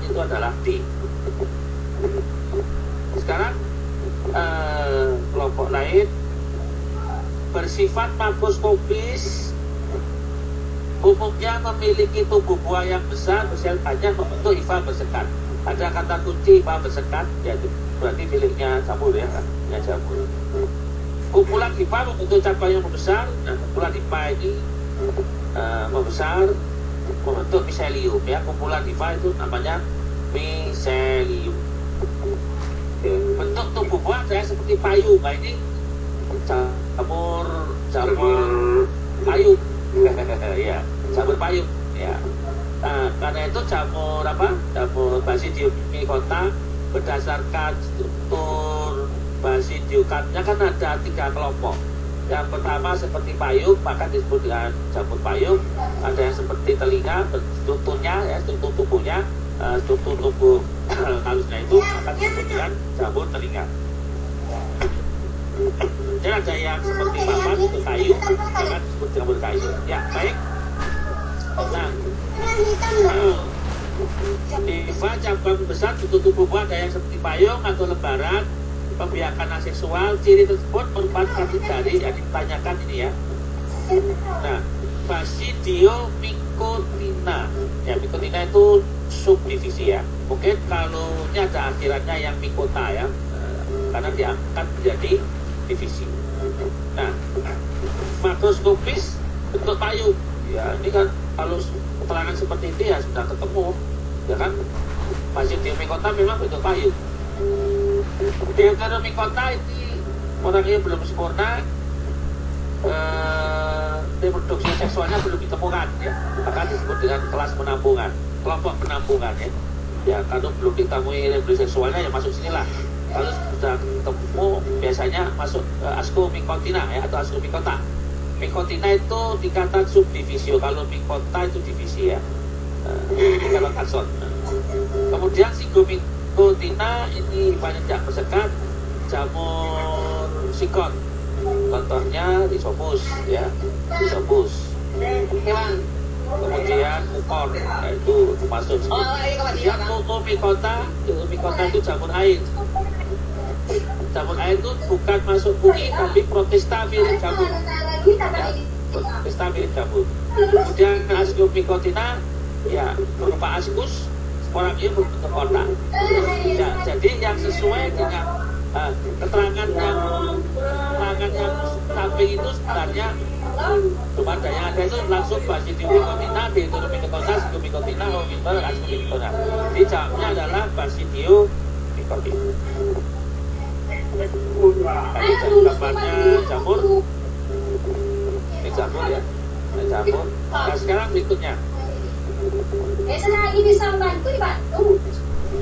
itu adalah D. Sekarang kelompok lain bersifat makroskopis, umumnya memiliki tubuh buah yang besar, bersel panjang, membentuk hifa bersekat. Ada kata kunci hifa bersekat, yaitu berarti miliknya jamur ya, ya jamur. Kumpulan hifa membentuk cabang yang membesar. Nah, kumpulan hifa ini membesar, membentuk miselium ya. Kumpulan hifa itu namanya miselium. Bentuk tubuh buah saya seperti payung. Nah, ini jamur payung ya, jamur payung ya. Nah, karena itu jamur Basidium micota berdasarkan struktur Basidiumnya kan ada 3 kelompok. Yang pertama seperti payung, maka disebut dengan jamur payung. Ada yang seperti telinga, strukturnya ya, struktur tubuhnya, struktur tubuh halusnya itu akan disebut dengan jamur telinga. Dan ada yang seperti papan itu kayu, akan disebut jamur kayu. Ya, baik. Nah, hifa cabang besar bentuk tubuh buah ada yang seperti payung atau lembaran, pembiakan aseksual. Ciri tersebut merupakan satu dari yang ditanyakan ini ya. Nah, Basidium micotina ya, micotina itu subdivisi ya. Mungkin kalau ini ada akhirannya yang micota ya, karena diangkat menjadi divisi. Nah, makroskopis bentuk payung ya. Ini kan kalau keterangan seperti ini ya sudah ketemu ya kan. Basidium micota memang bentuk payung. Deuteromycota ini orangnya belum sempurna, reproduksi seksualnya belum ditemukan ya, maka disebut dengan kelas penampungan, kelompok penampungan ya. Ya, kalau belum ditemui reproduksi seksualnya ya masuk sinilah. Kalau sudah ketemu biasanya masuk Ascomycotina ya, atau Ascomycota. Mycotina itu tingkatan subdivisio, kalau Mycota itu divisi ya. takson. Kemudian Zygomycotina ini banyak tidak bersekat jamur sikon. Contohnya Rhizopus ya, Rhizopus. Kemudian ukon, yaitu termasuk. Kemudian Mycota itu jamur air. Jamur air itu bukan masuk fungi tapi protista mirip jamur. Ya, protista mirip jamur. Kemudian Ascomycotina ya berupa askus, sporanya berbentuk kotak. Ya, jadi yang sesuai dengan keterangan yang samping itu sebenarnya cuma ada yang ada itu langsung Basidiomycotina, Deuteromycota, Zygomycotina, Ovitor, Ascomycotina. Jadi jawabnya adalah Basidiomycotina. Tadi gambarnya jamur, ini jamur ya, ini jamur. Nah sekarang berikutnya. Selagi bisa membantu dibantu.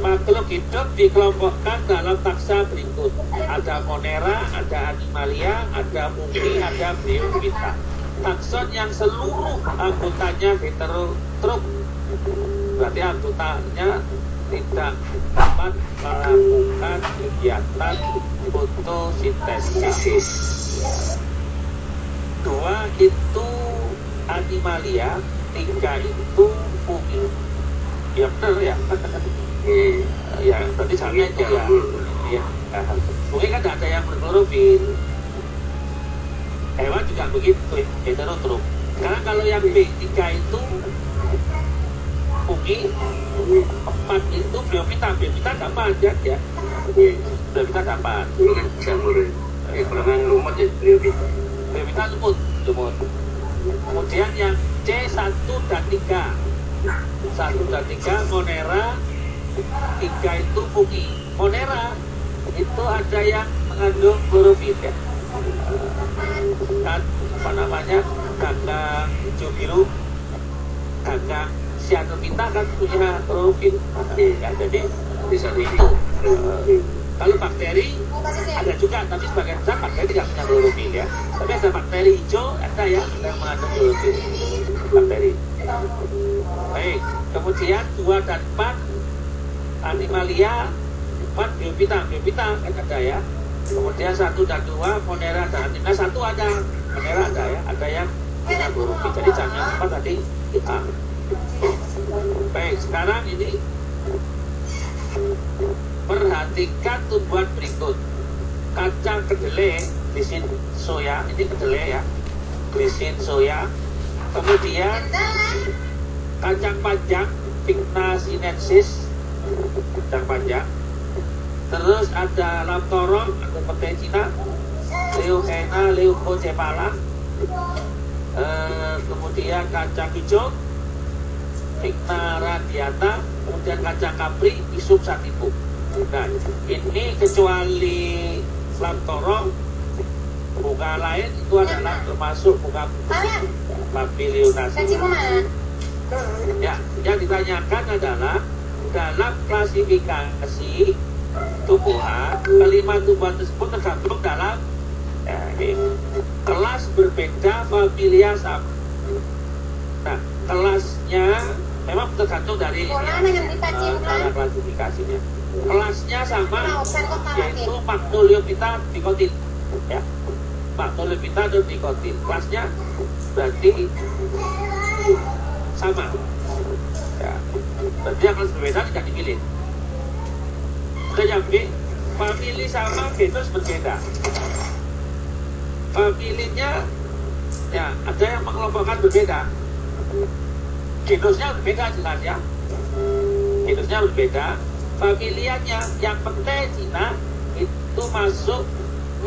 Makhluk hidup dikelompokkan dalam taksa berikut. Ada Monera, ada Animalia, ada Fungi, ada Bryophyta. Takson yang seluruh anggotanya heterotroph, berarti anggotanya tidak dapat melakukan kegiatan fotosintesis. 2 itu Animalia, 3 itu Fungi. Ya benar ya. Ya berarti sama itu ya. Ya. Mungkin kan tidak ada yang berklorofil. Hewan juga begitu, heterotroph. Karena kalau yang B3 itu Fungi, 4 itu Bryophyta dapat ya. Bryophyta dapat. Jamur. Kurang lumut ya Bryophyta lumut. Kemudian yang C1 dan 3. 1 dan 3 Monera, 3 itu Fungi. Monera itu ada yang mengandung klorofil ya. Kan apa namanya ganggang hijau biru, ganggang cyanophyta kan punya klorofil ya, jadi bisa itu. Kalau bakteri ada juga, tapi sebagian besar bakteri tidak punya klorofil ya. Tapi ada bakteri hijau ada ya, ada yang mengandung klorofil bakteri. Baik, kemudian 2 dan 4 Animalia, 4 Bryophyta kan ada ya. Kemudian 1 dan 2 Monera dan Animalia, 1 ada Monera ada ya, ada yang punya klorofil. Jadi jangan 4 tadi A. Baik, sekarang ini perhatikan tumbuhan berikut. Kacang kedelai, Glycine soya, ini kedelai ya, Glycine soya. Kemudian kacang panjang, Vigna sinensis, kacang panjang. Terus ada Lamtoron, ada petai Cina, Leucaena, Leucocephala. Kemudian kacang hijau, Vigna radiata. Kemudian kacang kapri, Isum sativum. Nah, ini kecuali Lamtoron, bunga lain itu adalah termasuk bunga Papilionaceae. Ya, yang ditanyakan adalah dalam klasifikasi tumbuhan, kelima tumbuhan tersebut tergabung dalam kelas berbeda, familia sama. Nah, kelasnya memang tergantung dari cara klasifikasinya. Kelasnya sama, yaitu Magnoliophyta dicotyl, ya. Magnoliophyta dan dicotyl. Kelasnya berarti sama. Ya. Berarti yang kelas berbeda tidak dipilih. Sudah yang B, famili sama, genus berbeda. Familinya, ya ada yang mengelompokkan berbeda. Genusnya berbeda jelas ya. Genusnya berbeda. Familianya yang petai Cina itu masuk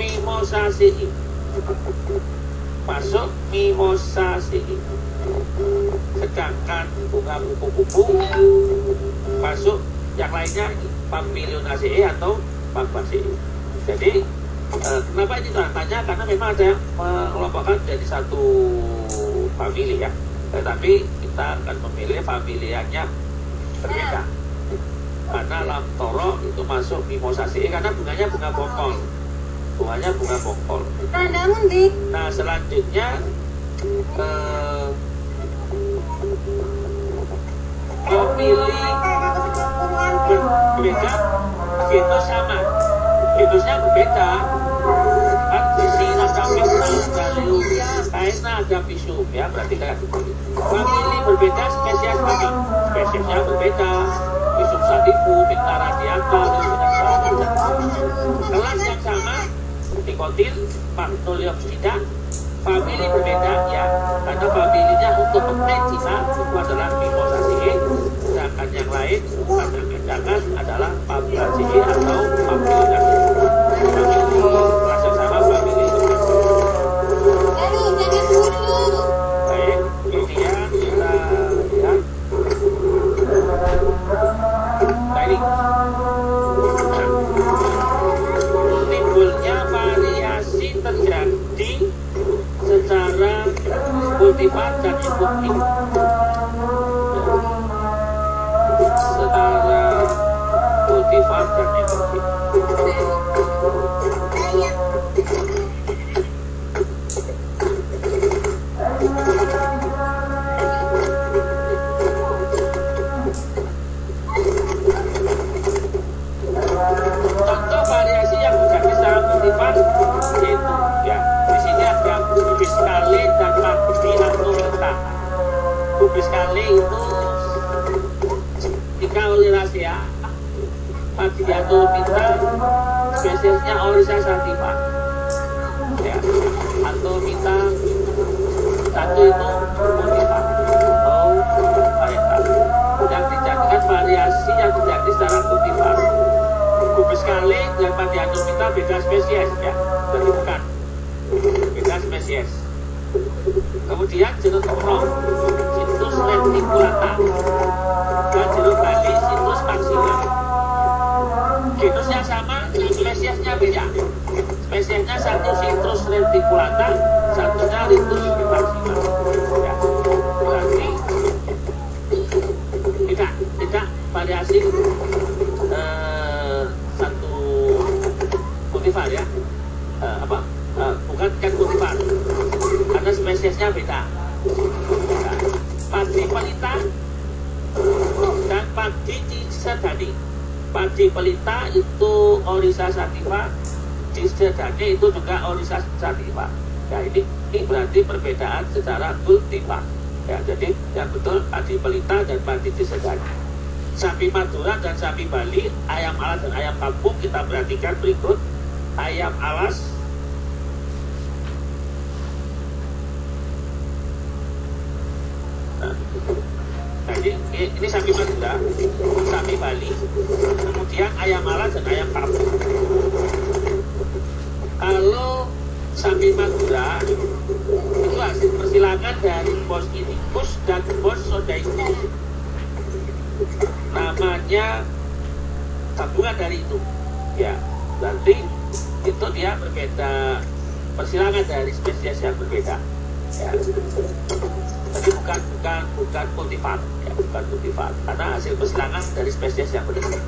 Mimosaceae. Masuk Mimosaceae. Sedangkan bunga kupu-kupu masuk yang lainnya Papilionaceae atau Papaceae. Jadi kenapa ini tanya? Karena memang ada yang mengelompokkan jadi satu famili ya. Tetapi kita akan memilih familianya berbeda. Karena Lamtoro itu masuk Mimosaceae karena bunganya bunga bongkol. Bunganya bunga bongkol. Nah selanjutnya memilih juga genos sama, genosnya berbeda. Kan di sini ada Pista, ada Leuria, Kaena, ada Pisum, ya berarti kan famili berbeda, spesies kami, spesiesnya berbeda. Pisum sativum, Picta radiata, kelas yang sama, Dicotyl, Pamptolioxida, famili berbeda ya, karena familinya untuk Pectina itu adalah Mimosaceae, sedangkan yang lain pada kejangan adalah Fabaceae atau Papilidaceae. Famili kelas yang sama, famili berbeda. Baik, kemudian kita lihat. Nah ini timbulnya variasi terjadi secara kultivar dan induktif. Secara kultivar dan induktif. Contoh variasi yang terjadi secara kultivar yaitu ya di sini ada Pubiskale dan Padi atomita. Pubiskale itu Tika oleracea, Padi atomita spesiesnya Oryza sativa. Ya, atomita satu itu kultivar atau varietas yang dijadikan variasi yang terjadi secara kultivar. Pubiskale dan Padi atomita beda spesies ya, jadi bukan beda spesies. Kemudian jeruk kerong, Citrus reticulata, dan jeruk bali, Citrus maxilla. Genusnya sama, spesiesnya beda. Spesiesnya satu Citrus reticulata, satunya Citrus maxilla. Ya, berarti tidak variasi satu kultivar ya, bukan kultivar karena spesiesnya beda. Padi pelita dan padi cisedani. Padi pelita itu Oryza sativa, cisedani itu juga Oryza sativa. Ya ini berarti perbedaan secara kultivar. Ya jadi yang betul padi pelita dan padi cisedani. Sapi Madura dan sapi Bali, ayam alas dan ayam kampung kita perhatikan berikut. Ayam alas nah, ini sapi Madura, sapi Bali, kemudian ayam alas dan ayam kampung. Kalau sapi Madura itu hasil persilangan dari Bos indicus dan Bos sodaicus. Namanya gabungan dari itu ya, berarti itu dia berbeda, persilangan dari spesies yang berbeda ya. Tapi bukan kultivar ya, bukan kultivar karena hasil persilangan dari spesies yang berbeda.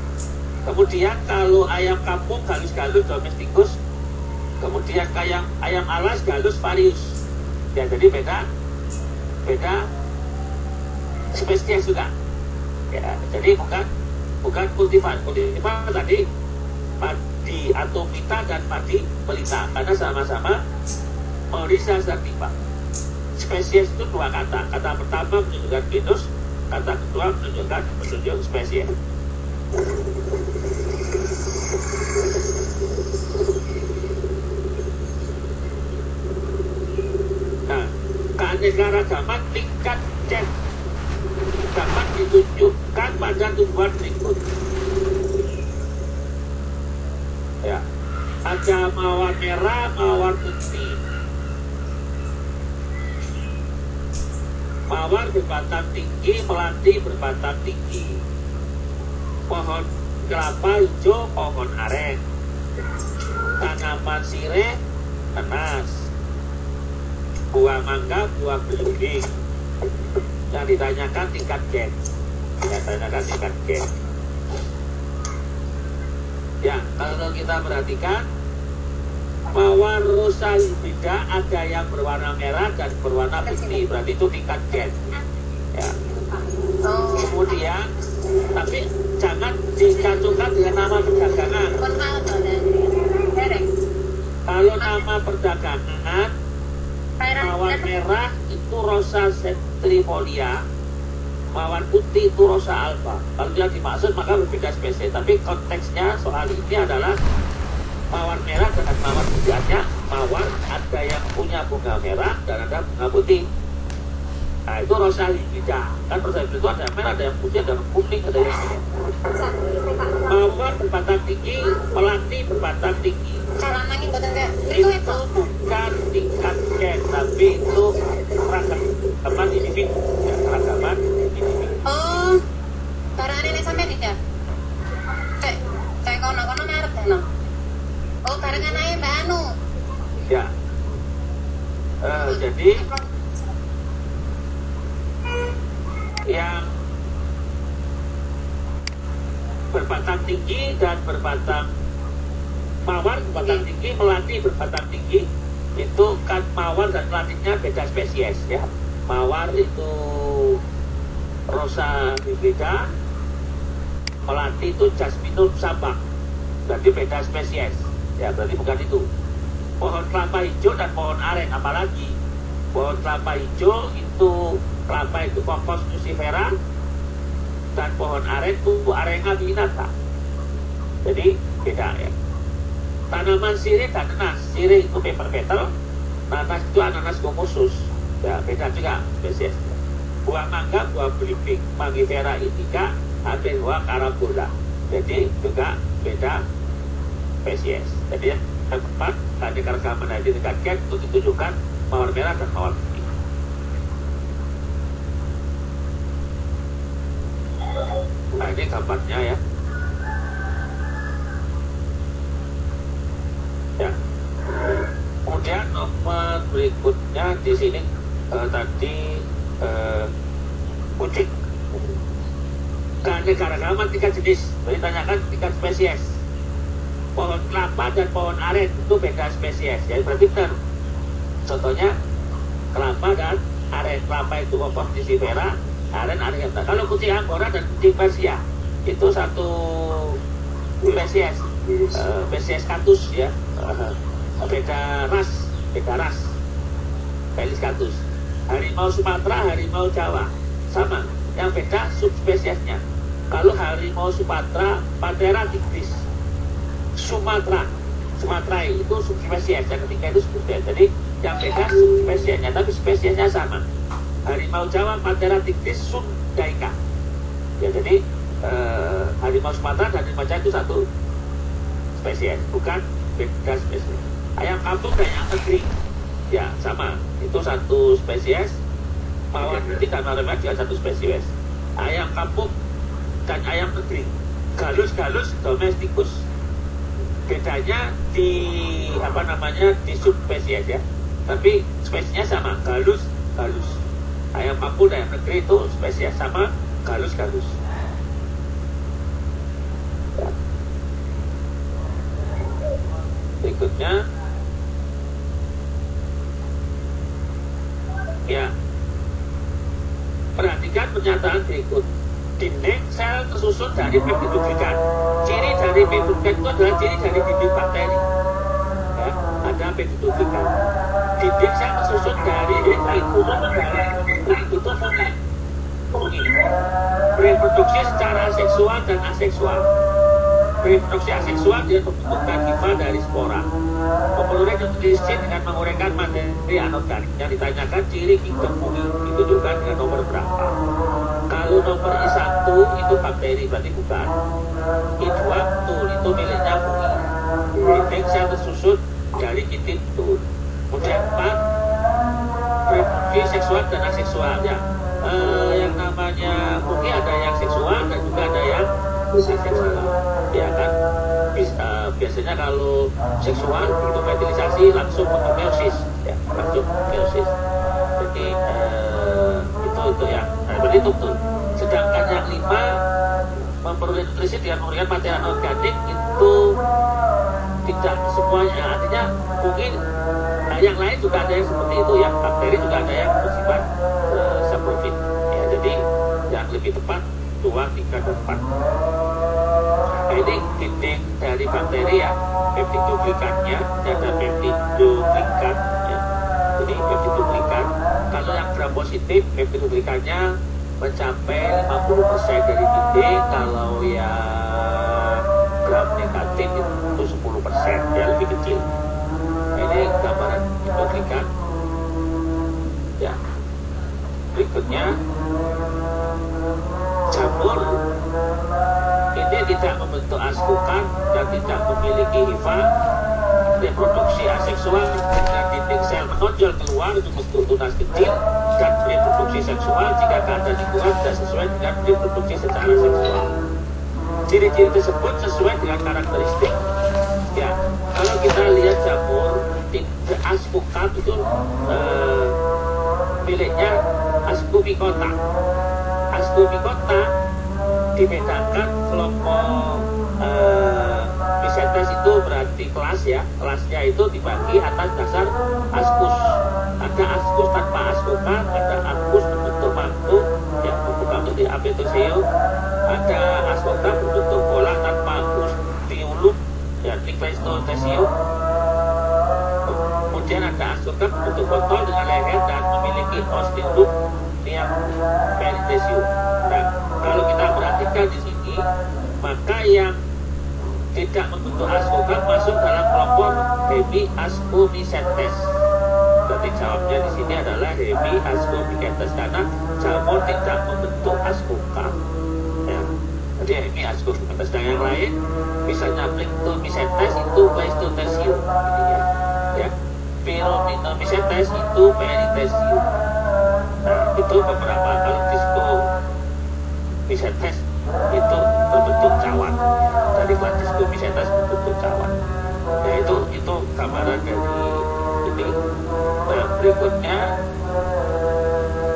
Kemudian kalau ayam kampung Gallus domesticus, kemudian ayam alas Gallus varius ya, jadi beda spesies juga ya, jadi bukan kultivar tadi Padi atomita dan Padi pelita karena sama-sama Oryza sativa. Spesies itu dua kata pertama menunjukkan genus, kata kedua menunjukkan spesies. Nah, keanekaragaman tingkat cek dapat ditunjukkan pada tumbuhan berikut. Ya, ada mawar merah, mawar putih. Mawar berbatang tinggi, melati berbatang tinggi. Pohon kelapa hijau, pohon aren. Tanaman sirih, nanas. Buah mangga, buah belimbing. Yang ditanyakan tingkat gen. Ya, kalau kita perhatikan mawar rusa hibrida ada yang berwarna merah dan berwarna putih, berarti itu tingkat gen. Ya. Kemudian, tapi jangan Disatukan dengan nama perdagangan. Kon mau to dan derek. Kalau nama perdagangan mawar merah itu Rosa centrifolia, mawar putih itu Rosa alba. Kalau yang dimaksud maka berbeda spesies. Tapi konteksnya soal ini adalah mawar merah dengan mawar putihnya. Mawar ada yang punya bunga merah dan ada bunga putih. Nah itu Rosa hibrida. Kan Rosa hibrida itu ada yang merah, ada yang putih, ada yang kuning, ada yang ini. Mawar berbatang tinggi, melati berbatang tinggi. Salaman ini boten kayak Itu bukan tingkat gen, tapi itu keragaman individu. Ya, keragaman individu. Oh, barang ini sampai nih ya. Cek kono merek no. Oh, barang anaknya Mbak Anu. Ya. Jadi yang berbatang tinggi dan berbatang mawar berbatang tinggi, melati berbatang tinggi itu kan mawar dan melatinya beda spesies ya. Mawar itu Rosa hibrida, melati itu Jasminum sabak, berarti beda spesies ya, berarti bukan itu. Pohon kelapa hijau dan pohon aren, apalagi pohon kelapa hijau itu kelapa itu Cocos nucifera dan pohon aren itu Arenga vinata. Jadi beda ya. Tanaman sirih dan nanas, sirih itu paper beetle, nanas itu ananas kokosus, ya beda juga spesies. Buah mangga, buah belimbing, Mangifera indica, Abenua carabola. Jadi juga beda spesies. Jadi yang tepat tadi keragaman hadir kaget untuk ditunjukkan mawar merah dan mawar putih. Nah ini gambarnya ya. Ya. Kemudian nomor berikutnya di sini tadi kucing. Keanekaragaman 3 jenis. Jadi tanyakan 3 spesies. Pohon kelapa dan pohon aren itu beda spesies. Jadi berarti benar. Contohnya kelapa dan aren. Kelapa itu Cocos nucifera, aren Arenga. Kalau kucing Angora dan kucing Persia itu satu spesies. Spesies katus ya. Beda ras. Felis catus. Harimau Sumatera, harimau Jawa sama. Yang beda subspesiesnya. Kalau harimau Sumatera Panthera tigris, Sumatera itu subspesies, yang ketiga itu subspesies. Jadi yang beda subspesiesnya, tapi spesiesnya sama. Harimau Jawa Panthera tigris Sundaica. Ya jadi harimau Sumatera dan harimau Jawa itu satu spesies, bukan beda spesies. Ayam kampung dan ayam negeri, ya sama, itu satu spesies. Mawar putih dan mawar merah juga satu spesies. Ayam kampung dan ayam negeri, Gallus domesticus. Bedanya di di subspesies ya, tapi spesiesnya sama, Gallus. Ayam kampung dan ayam negeri itu spesies sama, Gallus. Berikutnya ya, perhatikan pernyataan berikut. Dinding sel tersusun dari peptidoglikan. Ciri dari peptidoglikan itu adalah ciri dari dinding bakteri ya, ada peptidoglikan. Dinding sel tersusun dari itu fungi. Reproduksi secara seksual dan aseksual. Reproduksi aseksual dia membentukkan hifa dari spora. Memperoleh nutrisi dengan menguraikan materi anorganik. Yang ditanyakan ciri kingdom fungi ditunjukkan dengan nomor berapa. Kalau nomor I1 itu bakteri, berarti bukan. I2 betul, itu miliknya fungi. Dinding sel tersusun dari kitin betul. Kemudian 4 reproduksi seksual dan aseksual ya. Yang namanya fungi ada yang seksual dan juga ada yang aseksual. Ya kan, biasanya kalau seksual itu fertilisasi langsung untuk meiosis ya, jadi itu ya, berarti itu betul. Sedangkan yang 5 memperoleh nutrisi dengan menggunakan materi anorganik itu tidak semuanya, artinya mungkin yang lain juga ada yang seperti itu ya, bakteri juga ada yang bersifat saprofit ya, jadi yang lebih tepat 2, 3, dan 4. Nah, ini dinding dari bakteri ya, peptidoglikannya, ada peptidoglikan ya. Ini peptidoglikan. Kalau yang gram positif, peptidoglikannya mencapai 50% dari dinding. Kalau yang gram negatif itu 10%, ya lebih kecil. Nah, ini gambaran peptidoglikan. Ya. Berikutnya, jamur ini tidak membentuk askukan dan tidak memiliki hifa, reproduksi aseksual dan dinding sel menonjol keluar untuk bentuk tunas kecil, dan reproduksi seksual jika keadaan lingkungan tidak sesuai dengan reproduksi secara seksual. Ciri-ciri tersebut sesuai dengan karakteristik. Ya, kalau kita lihat jamur askukan itu miliknya Ascomycota. Ascomycota dibedakan kelompok Mycetes itu berarti kelas ya. Kelasnya itu dibagi atas dasar askus. Ada askus tanpa askukan, ada askus berbentuk mantu yang membuka di apetoseo, ada askuka berbentuk bola tanpa askus diulum ya Nicleistotesio. Kemudian ada askuka berbentuk botol dengan leher dan memiliki ostium yang perintesium. Nah, kalau kita perhatikan di sini, maka yang tidak membentuk askuka masuk dalam kelompok Hemiascomycetes. Berarti jawabnya di sini adalah Hemiascomycetes karena jamur tidak membentuk askuka. Ya. Jadi Hemiascomycetes dan yang lain, misalnya Plectomycetes itu Pleistotesium. Ya. Pyromycetes itu Perithecium. Nah, itu beberapa kalau Discomycetes itu berbentuk cawan. Dari kelas Discomycetes berbentuk cawan. Nah, itu gambaran dari ini. Nah, berikutnya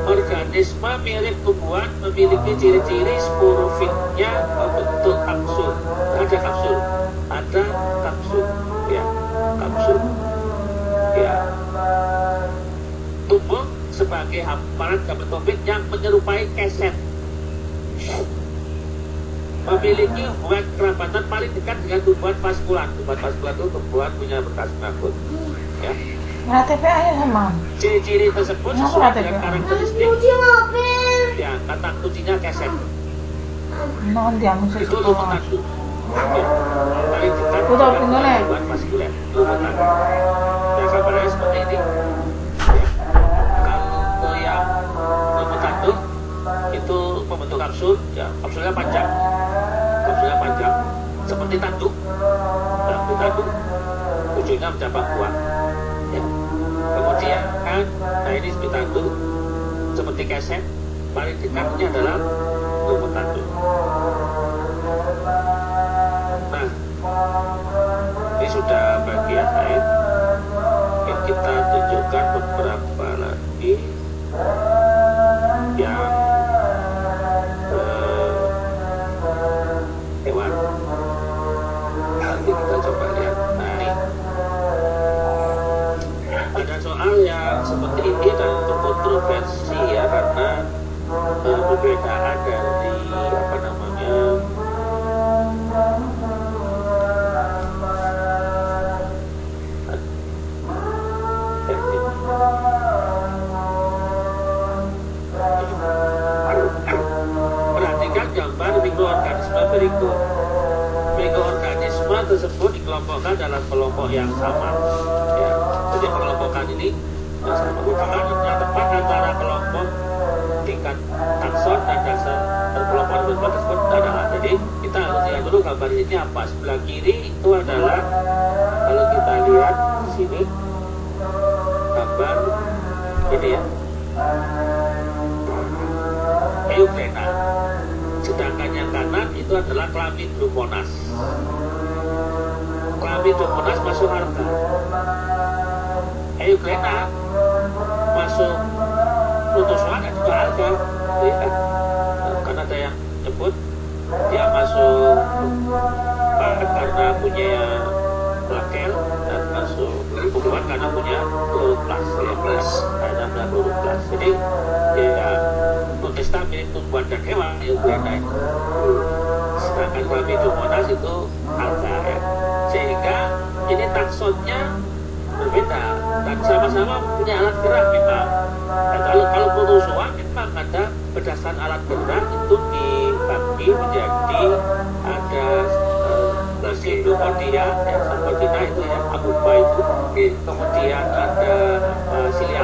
organisme mirip tumbuhan memiliki ciri-ciri sporofitnya membentuk kapsul. Ada kapsul, ya, kapsul. Ya, tumbuh sebagai hamparan gametofit yang menyerupai keset. Memiliki hubungan kerabatan paling dekat dengan tumbuhan vaskular. Tumbuhan vaskular itu tumbuhan punya bekas penakut. Ya. Nah, TPA ya sama. Ciri-ciri tersebut sesuai dengan karakteristik. Ya, kata kuncinya keset. Non dia musuh Itu lumut tanduk. Ya, paling dekat Betul, dengan betul, tumbuhan vaskuler. Lumut tanduk. Nah, gambarnya seperti ini. Ya. Kalau yang lumut tanduk itu membentuk kapsul, ya kapsulnya panjang, seperti tanduk, ujungnya mencapai buah. Ya. Kemudian nah ini seperti tanduk, seperti keset, paling dekatnya adalah lumut tanduk. Nah, ini sudah bagian lain. Mungkin kita tunjukkan beberapa lagi yang hewan. Nanti kita coba lihat. Nah, ini ada soal yang seperti ini dan itu kontroversi ya karena perbedaan dari apa namanya perhatikan gambar mikroorganisme berikut. Mikroorganisme tersebut dikelompokkan dalam kelompok yang sama. Ya. Jadi pengelompokan ini yang sama merupakan yang tepat antara kelompok tingkat takson dan dasar kelompok tersebut adalah. Jadi kita harus lihat dulu gambar ini apa. Sebelah kiri itu adalah kalau kita lihat di sini gambar ini ya. Euglena. Sedangkan yang kanan itu adalah Chlamydomonas. Chlamydomonas masuk harga. Euglena masuk protozoa dan juga harga. Ya. Karena ada yang nyebut dia masuk karena punya lakel dan masuk hubungan karena punya kloroplas ya, karena punya kloroplas. Jadi ya Protesta mirip tumbuhan dan hewan Euglena itu. sedangkan Chlamydomonas itu alga ya. Sehingga ini taksonnya berbeda dan sama-sama punya alat gerak memang. Dan kalau protozoa memang ada berdasarkan alat gerak itu dibagi menjadi ada Pseudopodia, ya, Pseudopodia itu ya, amoeba itu. Kemudian ada Cilia,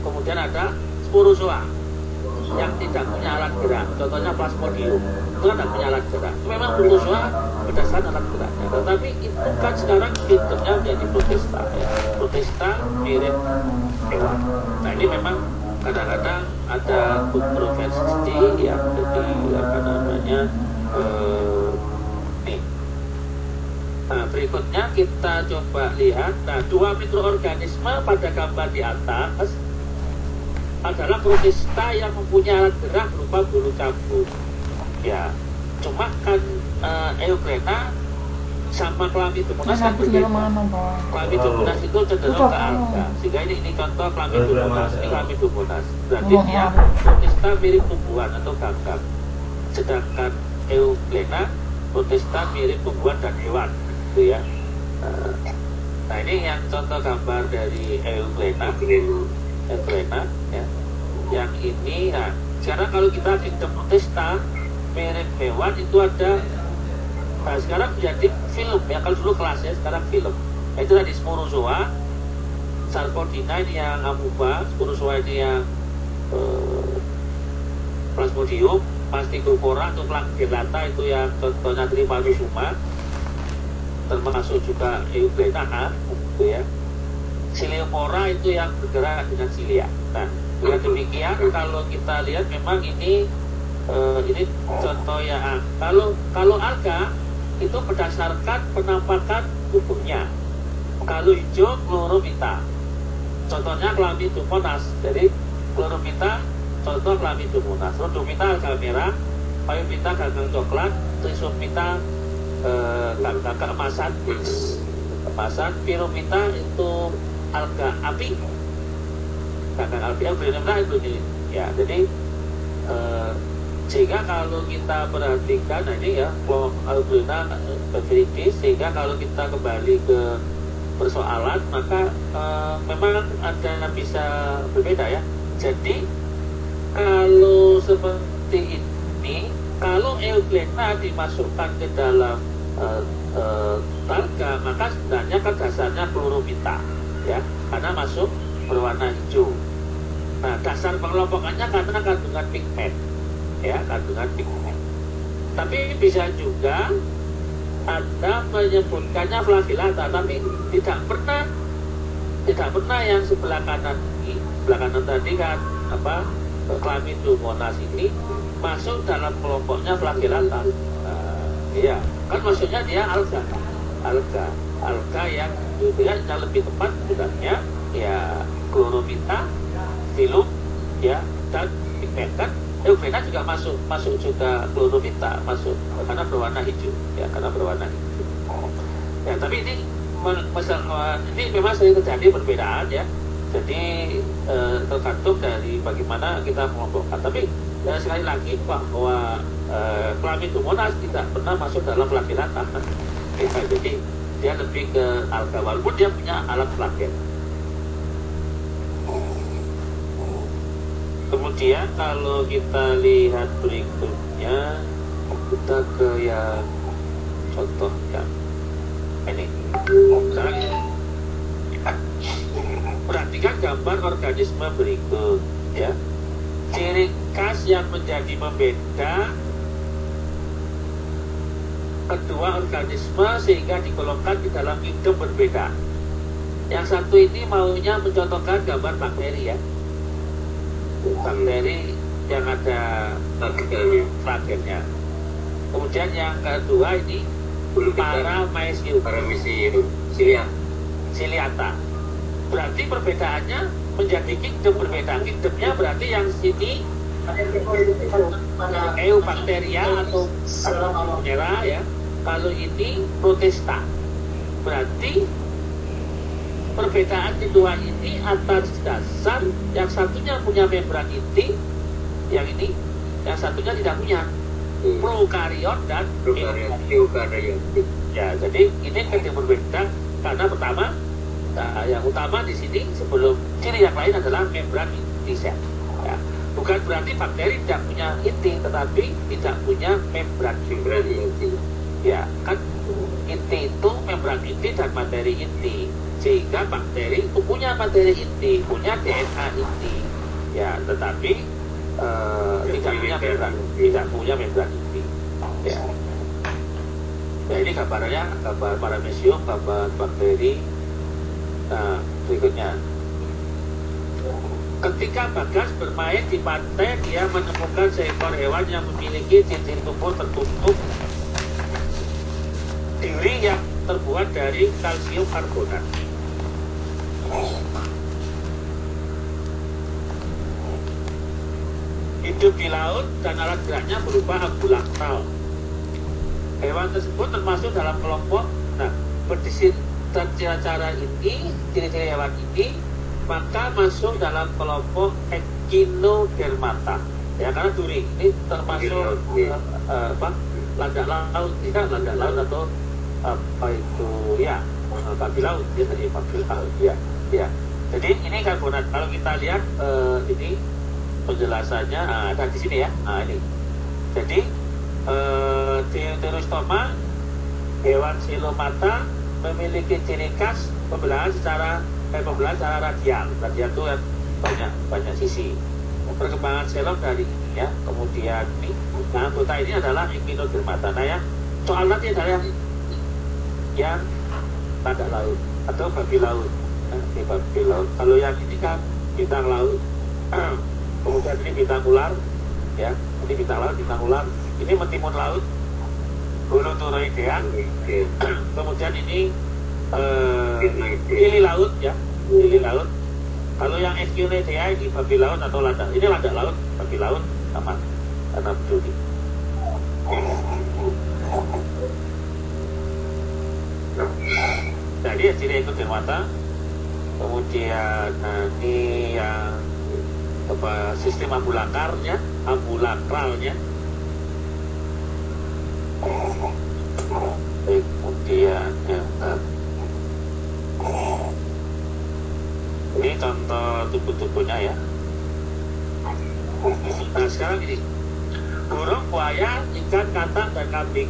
kemudian ada Sporozoa yang tidak punya alat gerak. Contohnya Plasmodium itu kan tidak punya alat gerak. Itu memang protozoa berdasarkan alat geraknya. Tetapi itu kan sekarang bentuknya menjadi protista. Ya. Protista mirip hewan. Nah ini memang kadang-kadang ada kontroversi yang jadi apa namanya nih. Nah berikutnya kita coba lihat. Nah dua mikroorganisme pada gambar di atas adalah protista yang mempunyai alat gerak berupa bulu cabut. Ya, cuma kan Euglena sama Chlamydomonas kan berbeda. Chlamydomonas itu cenderung ke alga. Sehingga ini contoh Chlamydomonas, ini Chlamydomonas. Berarti dia protista mirip tumbuhan atau ganggang. Sedangkan Euglena protista mirip tumbuhan dan hewan, gitu ya. Nah ini yang contoh gambar dari Euglena ya. Yang ini, nah sekarang kalau kita kingdom protista mirip hewan itu ada, nah sekarang menjadi film ya, kalau dulu kelas ya, sekarang film. Nah, itu tadi Sporozoa, Sarcodina ini yang amoeba, Sporozoa ini yang Plasmodium, Mastigophora atau Plagiellata itu yang contohnya Trypanosoma, termasuk juga Euglena gitu ya. Coleophora itu yang bergerak dengan silia. Nah, dengan demikian kalau kita lihat memang ini contoh ya. Kalau alga itu berdasarkan penampakan tubuhnya. Kalau hijau Chlorophyta, contohnya Chlamydomonas. Jadi Chlorophyta contoh Chlamydomonas. Rhodophyta alga merah, Phaeophyta ganggang coklat, Trisophyta ganggang keemasan. Pyrophyta itu alga api, ganggang api Euglena itu ya. Jadi sehingga kalau kita perhatikan, nah ini ya Euglena beviritis, sehingga kalau kita kembali ke persoalan maka memang ada bisa berbeda ya. Jadi kalau seperti ini, kalau Euglena dimasukkan ke dalam alga, maka sebenarnya kan dasarnya Chlorophyta ya, karena masuk berwarna hijau. Nah dasar pengelompokannya karena kandungan pigmen ya, kandungan pigmen. Tapi bisa juga ada menyebutkannya Flagellata, tapi tidak pernah yang sebelah kanan ini. Sebelah kanan tadi kan apa, Chlamydomonas ini masuk dalam kelompoknya Flagellata. Iya, kan maksudnya dia alga yang lebih tepat sebenarnya ya Chlorophyta, filum ya, dan pigmen. Kan Euglena juga masuk juga Chlorophyta, masuk karena berwarna hijau ya, karena berwarna hijau ya. Tapi ini memang sering terjadi perbedaan ya. Jadi tergantung dari bagaimana kita mengelompokkan. Tapi sekali lagi bahwa Chlamydomonas tidak pernah masuk dalam Flagellata ya, jadi dia lebih ke alga walaupun dia punya alat flagel. Kemudian kalau kita lihat berikutnya, kita ke yang contoh yang ini. Sekarang perhatikan gambar organisme berikut ya. Ciri khas yang menjadi pembeda kedua organisme sehingga digolongkan di dalam kingdom berbeda. Yang satu ini maunya mencontohkan gambar bakteri ya, bakteri yang ada flagelnya. Kemudian yang kedua ini Paramecium ciliata. Berarti perbedaannya menjadi kingdom berbeda. Kingdomnya berarti yang sini Eubacteria atau merah ya. Kalau ini protista. Berarti perbedaan kedua ini atas dasar yang satunya punya membran inti, yang ini, yang satunya tidak punya. prokariot dan Prokariot, eukariot. ya. Jadi ini kan yang berbeda karena pertama, yang utama di sini sebelum ciri yang lain adalah membran inti sel. Ya. Bukan berarti bakteri tidak punya inti, tetapi tidak punya membran inti. Ya, kan inti itu membran inti dan materi inti. Sehingga bakteri itu punya materi inti, punya DNA inti. Ya, tetapi tidak punya membran inti. Ya. Ya, ini gambarnya, gambar paramecium, gambar bakteri. Nah, berikutnya. Ketika Bagas bermain di pantai, dia menemukan seekor hewan yang memiliki cincin tubuh tertutup diri yang terbuat dari kalsium karbonat. Hidup di laut dan alat geraknya berupa ambulakral. Hewan tersebut termasuk dalam kelompok, nah, berdasarkan cara ini, ciri-ciri hewan ini, maka masuk dalam kelompok Echinodermata. Ya, karena duri ini termasuk landak laut, tidak landak laut atau apa itu ya, babi laut, ya tadi babi laut, ya. Jadi ini karbonat. Kalau kita lihat ini penjelasannya ada di sini ya. Nah ini. Jadi Deuterostoma hewan silomata memiliki ciri khas pembelahan secara radial. Radial itu banyak sisi. Perkembangan selom dari ini ya. Kemudian ini, nah anggota ini adalah Echinodermata. Nah ya, soal nanti adalah yang landak laut atau babi laut. Babi laut. Kalau yang ini kan bintang laut. Kemudian ini bintang ular, ya. Ini bintang laut, bintang ular. Ini mentimun laut, Holoturoidea. Kemudian ini lili laut, ya. Lili laut. Kalau yang Echinoidea ini babi laut atau landak. Ini landak laut, babi laut, sama karena peduli. Jadi ciri Echinodermata. Kemudian ini yang sistem ambulakralnya, kemudian ini contoh tubuh-tubuhnya ya. Nah sekarang ini burung, buaya, ikan, katak, dan kambing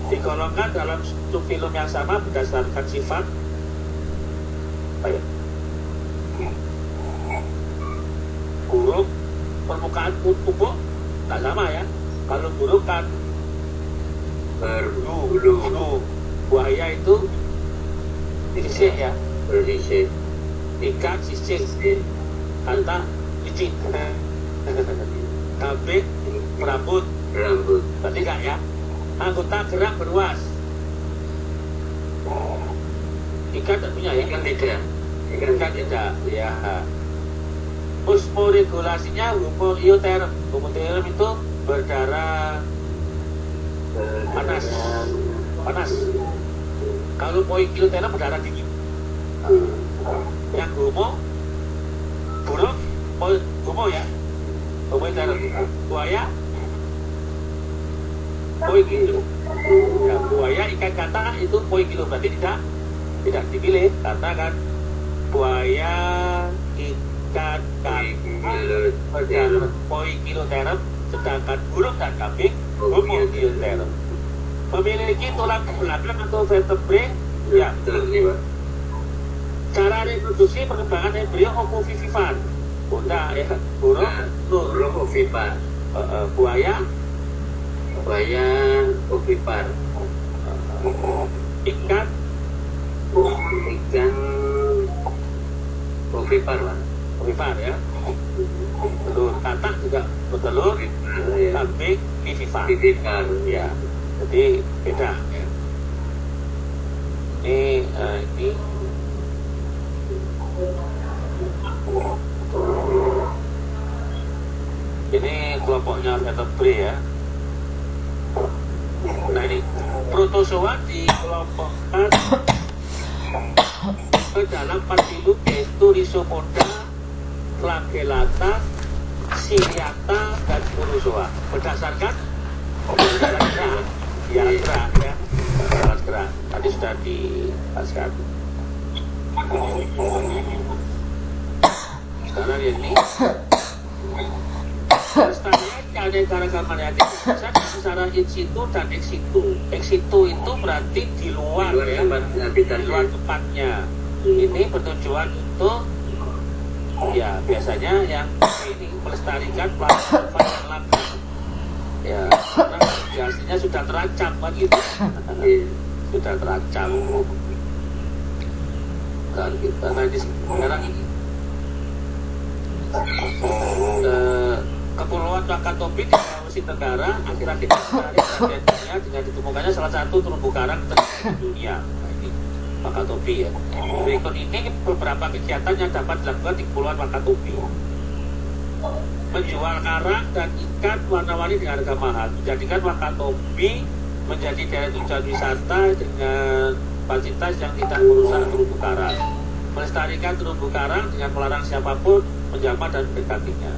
digolongkan dalam subfilum yang sama berdasarkan sifat burung permukaan tubuh nggak sama ya. Kalau burung kan berbulu, buaya itu sisik ya, bersisik, ikan sisik, katak licin, kambing berambut, berarti enggak ya. Anggota gerak beruas. Ikan tidak punya ya? Ikan tidak ya. Osmoregulasinya homoioterm. Homoioterm itu berdarah panas. Kalau poikiloterm berdarah dingin. Yang burung homo ya, homoioterm. Buaya poikilo. Ya, buaya, ikan, katak itu poikilo, berarti tidak dipilih karena kan buaya, ikan, katak poikiloterm, sedangkan burung dan kambing homoioterm. Memiliki tulang belakang atau vertebrae ya. Cara reproduksi perkembangan embrio ovovivipar. Bunda ya, burung ovipar. Buaya ovipar. Ikan ovipar lah. Ovipar ya. Telur katak juga bertelur. Kambing vivipar. Ya. Jadi beda ya. Ini kelompoknya vertebrae ya. Nah ini protozoa dikelompokkan ke dalam 4 filum, yaitu Rhizopoda, Flagellata, Siliata dan Uruzoa berdasarkan jalan gerak ya jalan gerak tadi sudah dibahaskan. Sekarang ini pelestarian keanekaragaman hayati bisa secara in situ dan ex situ. Ex situ itu berarti di luar ya, di luar tempatnya. Ini bertujuan untuk ya biasanya yang ini melestarikan pelajaran yang lama ya karena aslinya sudah terancam kan gitu. Sudah terancam kan kita nanti sekarang ini Kepulauan Wakatobi di Sulawesi Tenggara akhir-akhir ini tragedinya dengan ditemukannya salah satu terumbu karang terbaik di dunia. Wakatobi ya. Berikut ini beberapa kegiatan yang dapat dilakukan di Kepulauan Wakatobi. Menjual karang dan ikan warna-warni dengan harga mahal, menjadikan Wakatobi menjadi daerah tujuan wisata dengan fasilitas yang tidak merusak terumbu karang. Melestarikan terumbu karang dengan melarang siapapun menjamah dan mendekatinya.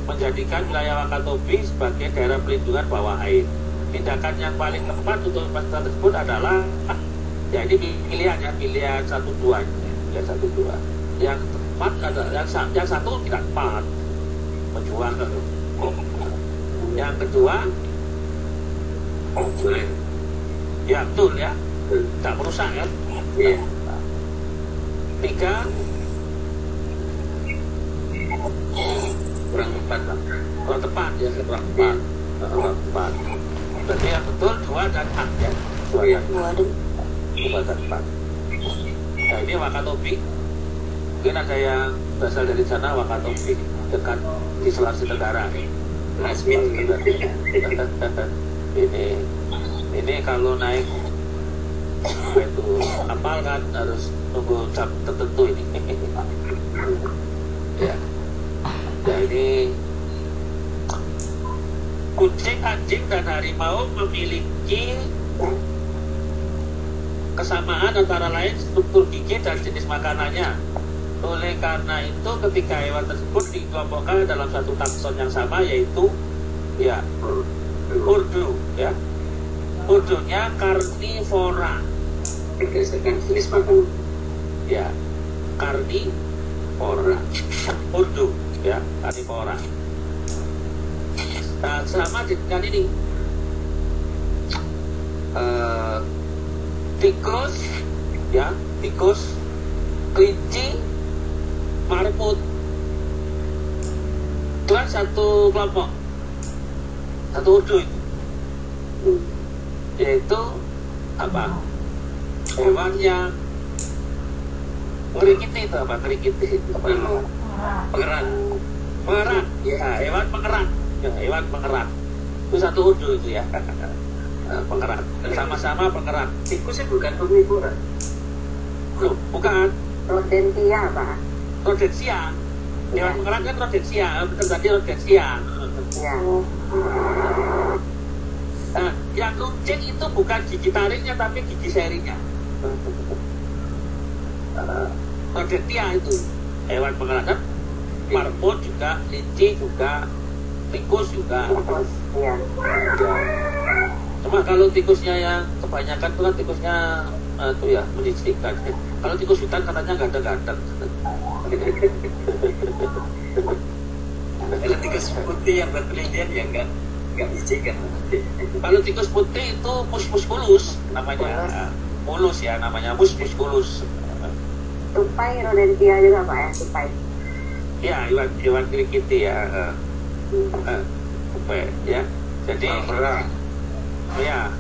Menjadikan wilayah Wakatobi sebagai daerah pelindungan bawah air. Tindakan yang paling tepat untuk masalah tersebut adalah ya ini pilihan 1-2 pilihan 1-2 yang tepat adalah yang satu tidak tepat menjual yang kedua ya betul ya tidak merusak kan ya. 3 kurang tepat ya kurang tepat berarti yang betul 2 dan 4 ya 2 dan 4. Nah ini Wakatobi mungkin ada yang berasal dari sana Wakatobi dekat di Sulawesi Tenggara ini kalau naik itu kapal kan harus tunggu jam tertentu ini ya. Ya ini kucing, anjing dan harimau memiliki kesamaan antara lain struktur gigi dan jenis makanannya. Oleh karena itu ketika hewan tersebut dikelompokkan dalam satu takson yang sama yaitu ya urdu ya. Urdunya karnivora. Berdasarkan jenis makanan. Ya. Karnivora. Urdu ya, karnivora. Nah, sama dengan ini. Tikus ya, tikus, kelinci, marmut itu kan satu kelompok, satu urdu itu, yaitu apa, hewan yang ngerikiti itu apa, ngerikiti apa namanya, pengerat ya, hewan pengerat ya, hewan pengerat itu satu urdu itu ya. Pengerat, sama-sama pengerat. Tikusnya bukan omnivora. Loh, bukan. Rodentia, Pak. Rodentia. Hewan pengerat kan rodentia, betul tadi rodentia. Ya. Nah, yang kucing itu bukan gigi taringnya tapi gigi serinya. Rodentia itu hewan pengerat kan. Marmut juga, kelinci juga, tikus juga. Iya. Cuma kalau tikusnya yang kebanyakan itu kan tikusnya itu ya menjijikan. Kalau tikus hutan katanya ganteng-ganteng. Kalau tikus putih yang buat penelitian ya nggak menjijikan. Kalau tikus putih itu muskulus namanya, mulus ya namanya muskulus. Tupai rodentia juga, Pak ya, tupai. Ya hewan kirikiti ya. Tupai ya. Jadi ya.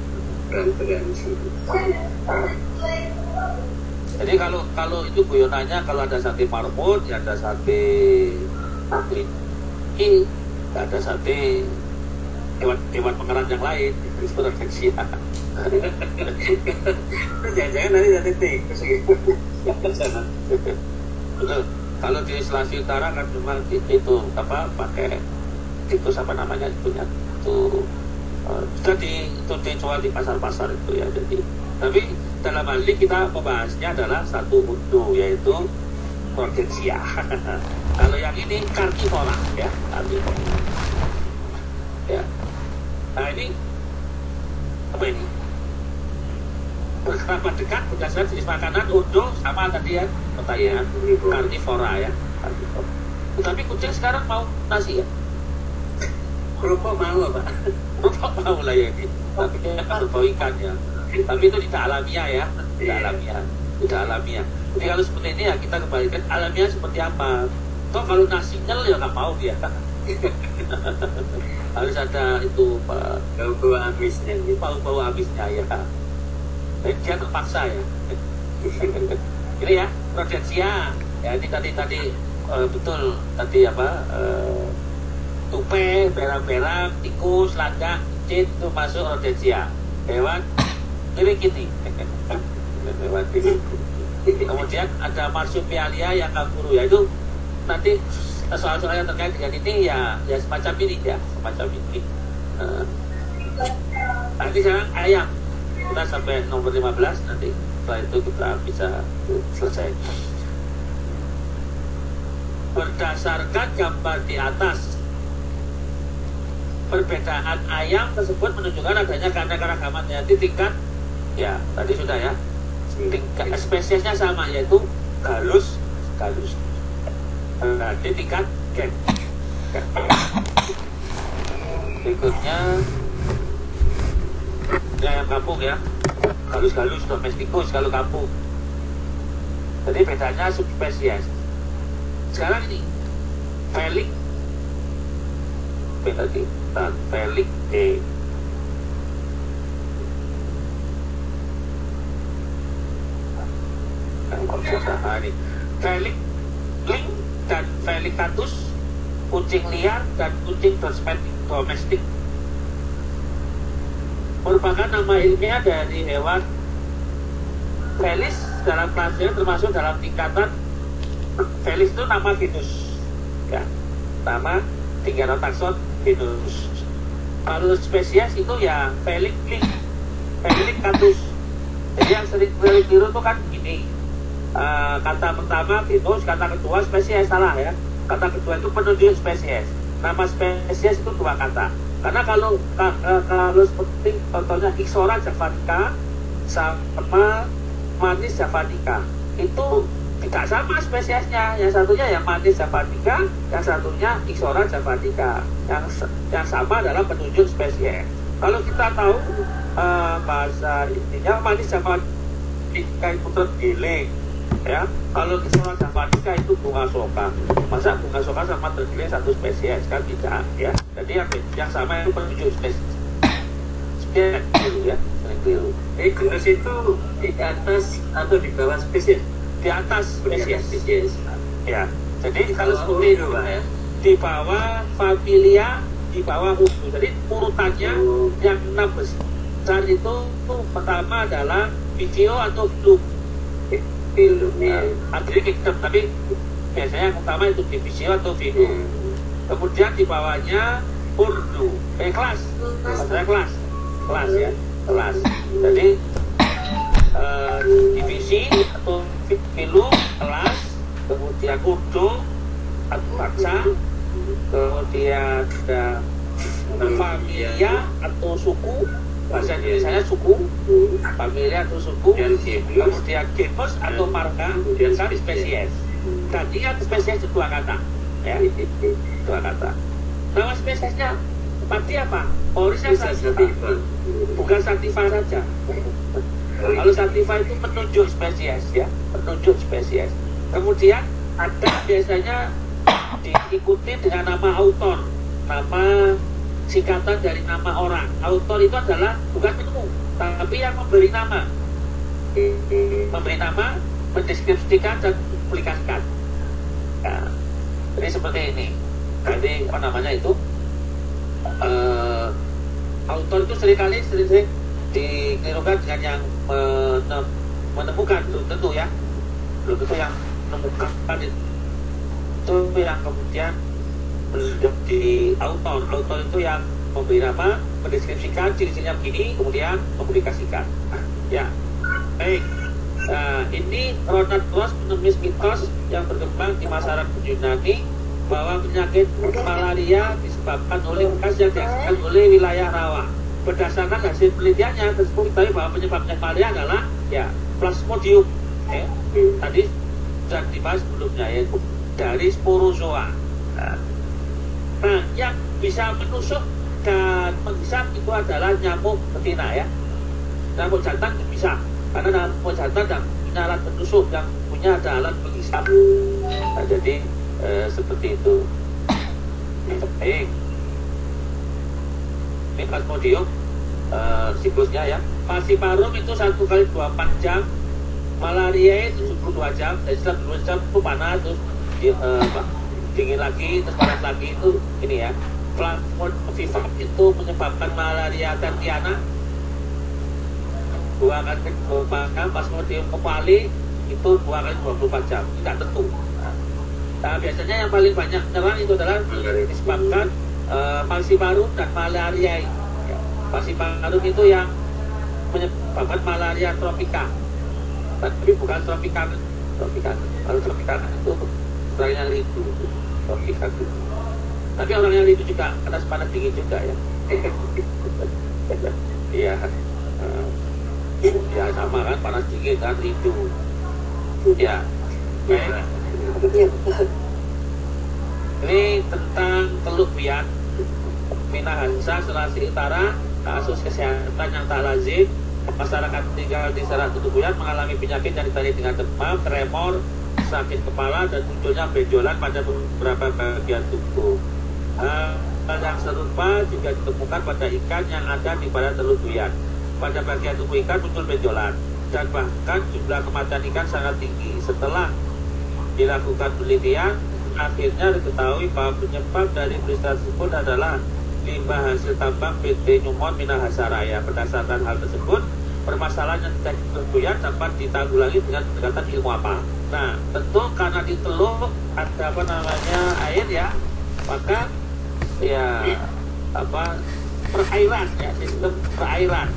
Jadi kalau itu guyonannya kalau ada sate marmut, ya ada sate kelinci, ada sate hewan pengerat yang lain itu refleksi. Jangan-jangan nanti sate tikus gitu. Betul. Kalau di Sulawesi Utara kan cuma itu apa pakai tikus apa namanya punya itu. Itu dijual di pasar-pasar itu ya. Jadi, tapi dalam hal ini kita membahasnya adalah satu urdu yaitu rodentia. Kalau yang ini karnivora ya, karnivora. Ya. Nah ini apa ini? Berkerabat dekat berdasarkan jenis makanan, udo sama tadi ya pertanyaan karnivora ya, karnivora. Tetapi kucing sekarang mau nasi ya? Kerupuk mau Pak. Kerupuk mau lah ya ini. Tapi kalau bau ikan ya. Tapi itu tidak alamiah ya, tidak alamiah, tidak alamiah. Jadi kalau seperti ini ya kita kembalikan alamiah seperti apa. Toh kalau nasi nyel ya nggak mau dia. Harus ada itu Bau-bau amisnya gitu. bau-bau habisnya ya. Jadi dia terpaksa ya. Ini ya rodensia. Ya ini tadi betul tadi apa? Tupai, berang-berang, tikus, lagak, cicit itu masuk rodensia. Hewan dirikiti. Hewan dirikiti. Kemudian ada marsupialia yang kanguru ya itu nanti soal-soal yang terkait dengan ini ya semacam ini ya semacam ini. Nanti sekarang ayam kita sampai nomor 15 nanti setelah itu kita bisa selesai. Berdasarkan gambar di atas, perbedaan ayam tersebut menunjukkan adanya keanekaragaman yaitu tingkat ya tadi sudah ya tingkat spesiesnya sama yaitu galus. Nanti tingkat gen. Berikutnya ini ayam kampung ya, galus domesticus kalau kampung. Jadi bedanya subspesies. Sekarang ini Felix tadi Felix ini Felix Link dan Felicatus, kucing liar dan kucing domestik merupakan nama ilmiah dari hewan Felis dalam kelasnya termasuk dalam tingkatan Felis itu nama genus ya, nama tingkatan takson genus. Kalau spesies itu ya Felix Link, Felicatus. Jadi yang sering keliru itu kan gini, kata pertama genus, kata kedua spesies, salah ya. Kata kedua itu penunjuk spesies. Nama spesies itu dua kata. Karena kalau seperti contohnya Ixora javanica sama Manis javanica itu tidak sama spesiesnya. Yang satunya yang Manis javanica, yang satunya Ixora javanica. Yang sama adalah penunjuk spesies. Kalau kita tahu bahasa intinya Manis javanica itu tergiling ya, kalau Ixora javanica itu bunga soka. Masa bunga soka sama tergiling satu spesies kan tidak ya. Jadi yang sama itu penunjuk spesies. Spesies ya, sering keliru. Genus itu di atas atau di bawah spesies? Di atas spesies. Ya. Jadi kalau seperti itu ya, di bawah familia, di bawah hukum. Jadi urutannya yang 6 besar itu pertama adalah video atau film. Artinya kita tapi biasanya yang utama itu divisio atau video. Kemudian di bawahnya urdu, kelas, maksudnya kelas ya, kelas. Jadi divisi atau film, kelas, kemudian urdu atau bangsa, kemudian ada familia atau suku. Bahasa Indonesia suku, familia atau suku, kemudian genus atau marga, dan spesies. Tadi kan spesies itu dua kata, ya, dua kata. Nama spesiesnya seperti apa? Orisnya sativa, bukan sativa saja. Kalau sativa itu penunjuk spesies, ya, penunjuk spesies. Kemudian ada biasanya diikuti dengan nama autor, nama singkatan dari nama orang. Autor itu adalah bukan penemu, tapi yang memberi nama. Memberi nama, mendeskripsikan dan mempublikasikan. Ya, jadi seperti ini. Jadi apa namanya itu? Autor itu sering dikelirukan dengan yang menemukan, belum tentu ya, belum tentu yang menemukan itu yang kemudian menjadi autor itu yang memberi nama, mendeskripsikan ciri-cirinya begini, kemudian mempublikasikan. Ya, baik. Nah, ini Ronald Ross menulis mitos yang berkembang di masyarakat Yunani bahwa penyakit malaria disebabkan oleh bekas yang dihasilkan oleh wilayah rawa. Berdasarkan hasil penelitiannya tersebut diketahui bahwa penyebabnya malaria adalah ya Plasmodium. Tadi sudah dibahas sebelumnya, yaitu dari sporozoa. Nah, yang bisa menusuk dan menghisap itu adalah nyamuk betina ya. Nyamuk jantan itu bisa, karena nyamuk jantan yang punya alat penusuk, yang punya ada alat menghisap. Nah, jadi seperti itu. Baik. Ini Plasmodium siklusnya ya. Falciparum itu 1 kali 24 jam. Malaria itu 72 jam. Jadi setelah 2 jam itu panas, terus dingin lagi, terus panas lagi, itu ini ya. Plasmodium itu menyebabkan malaria tertiana 2 kali 24 jam. Plasmodium ovale itu 2 kali 24 jam. Tidak tentu. Nah, biasanya yang paling banyak menyerang itu adalah disebabkan falciparum dan malaria. Ya. Falciparum itu yang menyebabkan malaria tropika, tapi bukan tropika. Kalau tropika itu orang yang rindu, tropika itu. Tapi orang yang rindu juga panas dingin juga ya. Iya, ya sama kan, panas dingin kan, rindu. Ya, ini tentang Teluk Biak, Minahasa, Sulawesi Utara. Kasus kesehatan yang tak lazim. Masyarakat tinggal di Selat Tutubuyan mengalami penyakit yang ditandai dengan demam, tremor, sakit kepala, dan munculnya benjolan pada beberapa bagian tubuh. Hal yang serupa juga ditemukan pada ikan yang ada di badan Teluk Biak. Pada bagian tubuh ikan muncul benjolan, dan bahkan jumlah kematian ikan sangat tinggi. Setelah dilakukan penelitian, akhirnya diketahui bahwa penyebab dari peristiwa tersebut adalah limbah hasil tambang PT Newmont Minahasa Raya. Berdasarkan hal tersebut, permasalahan yang terjadi dapat ditanggulangi dengan pendekatan ilmu apa? Nah, tentu karena di teluk ada air ya, maka ya perairan ya, sistem perairan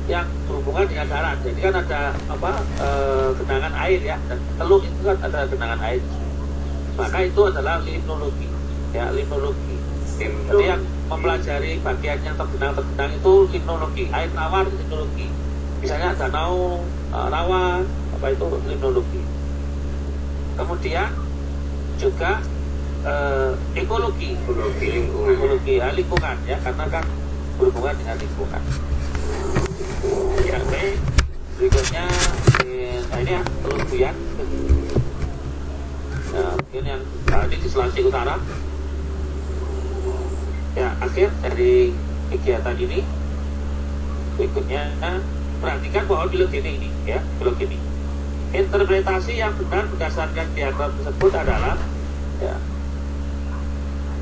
yang berhubungan dengan darat. Jadi kan ada genangan air ya, dan teluk itu kan ada genangan air. Maka itu adalah limnologi ya, limnologi. Jadi yang mempelajari bagian yang tergenang itu limnologi. Air tawar itu limnologi. Misalnya danau rawa, apa itu limnologi. Kemudian juga ekologi lingkungan ya, karena kan berhubungan dengan lingkungan. Ya, baik. Berikutnya ini ya, Teluk Biak. Nah, mungkin yang tadi di Sulawesi Utara. Ya, akhir dari kegiatan ini. Berikutnya, perhatikan bahwa biologi ini ya, biologi ini. Interpretasi yang benar berdasarkan diagram tersebut adalah ya,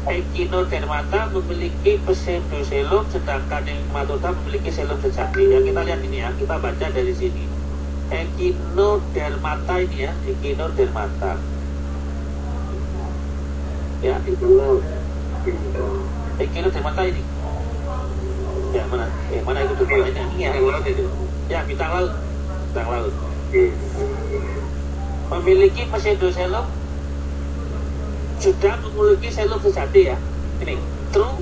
Echinodermata memiliki pseudoxylem, sedangkan Nematoda memiliki xylem sejati. Ya, kita lihat ini ya, kita baca dari sini. Echinodermata ini ya, Echinodermata. Ya, Echinodermata ini. Ya, mana itu dermata ini ya? Ya, bintang laut. Memiliki pseudoxylem, sudah memiliki xylem sejati ya. Ini true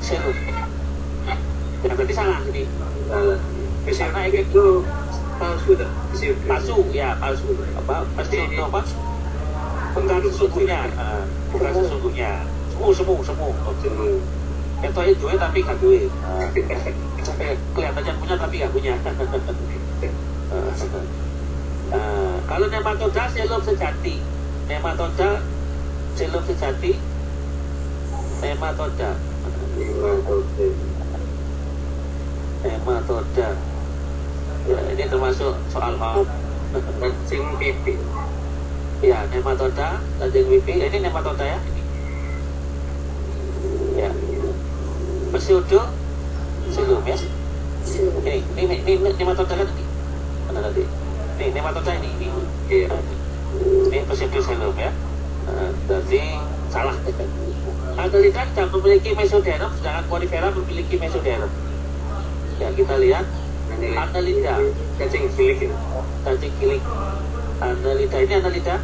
xylem. Ya, berarti salah ini. Karena itu palsu ya, palsu. Pasti itu bukan sesungguhnya, bukan sesungguhnya. Semu. Itu duit tapi gak duit. Kelihatannya punya tapi gak punya. Kalau nematoda xylem sejati, nematoda ya, ini termasuk soal cacing pipi ya, nematoda cacing pipi ya, ini nematoda ya, ya pseudo xylem ya, ini nematoda kan ini mana tadi, ini nematoda ini pseudo xylem ya. Jadi salah. Angelina tidak memiliki mesoderm, sedangkan Conifera memiliki mesoderm. Ya, kita lihat Annelida. Cacing gilik itu. Cacing gilik. Annelida ini Annelida.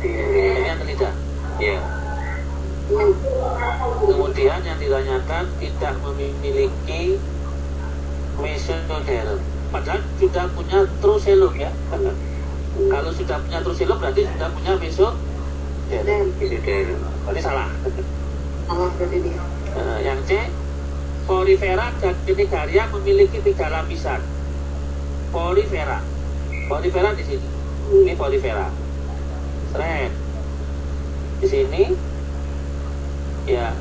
Ini Annelida. Iya. Kemudian yang ditanyakan tidak memiliki mesoderm. Padahal sudah punya trucelum ya. Kalau sudah punya trucelum berarti sudah punya mesoderm. Berarti salah. Salah berarti dia. Yang C, Porifera dan Cnidaria memiliki 3 lapisan. Porifera di sini. Ini porifera. Seret. Di sini, ya,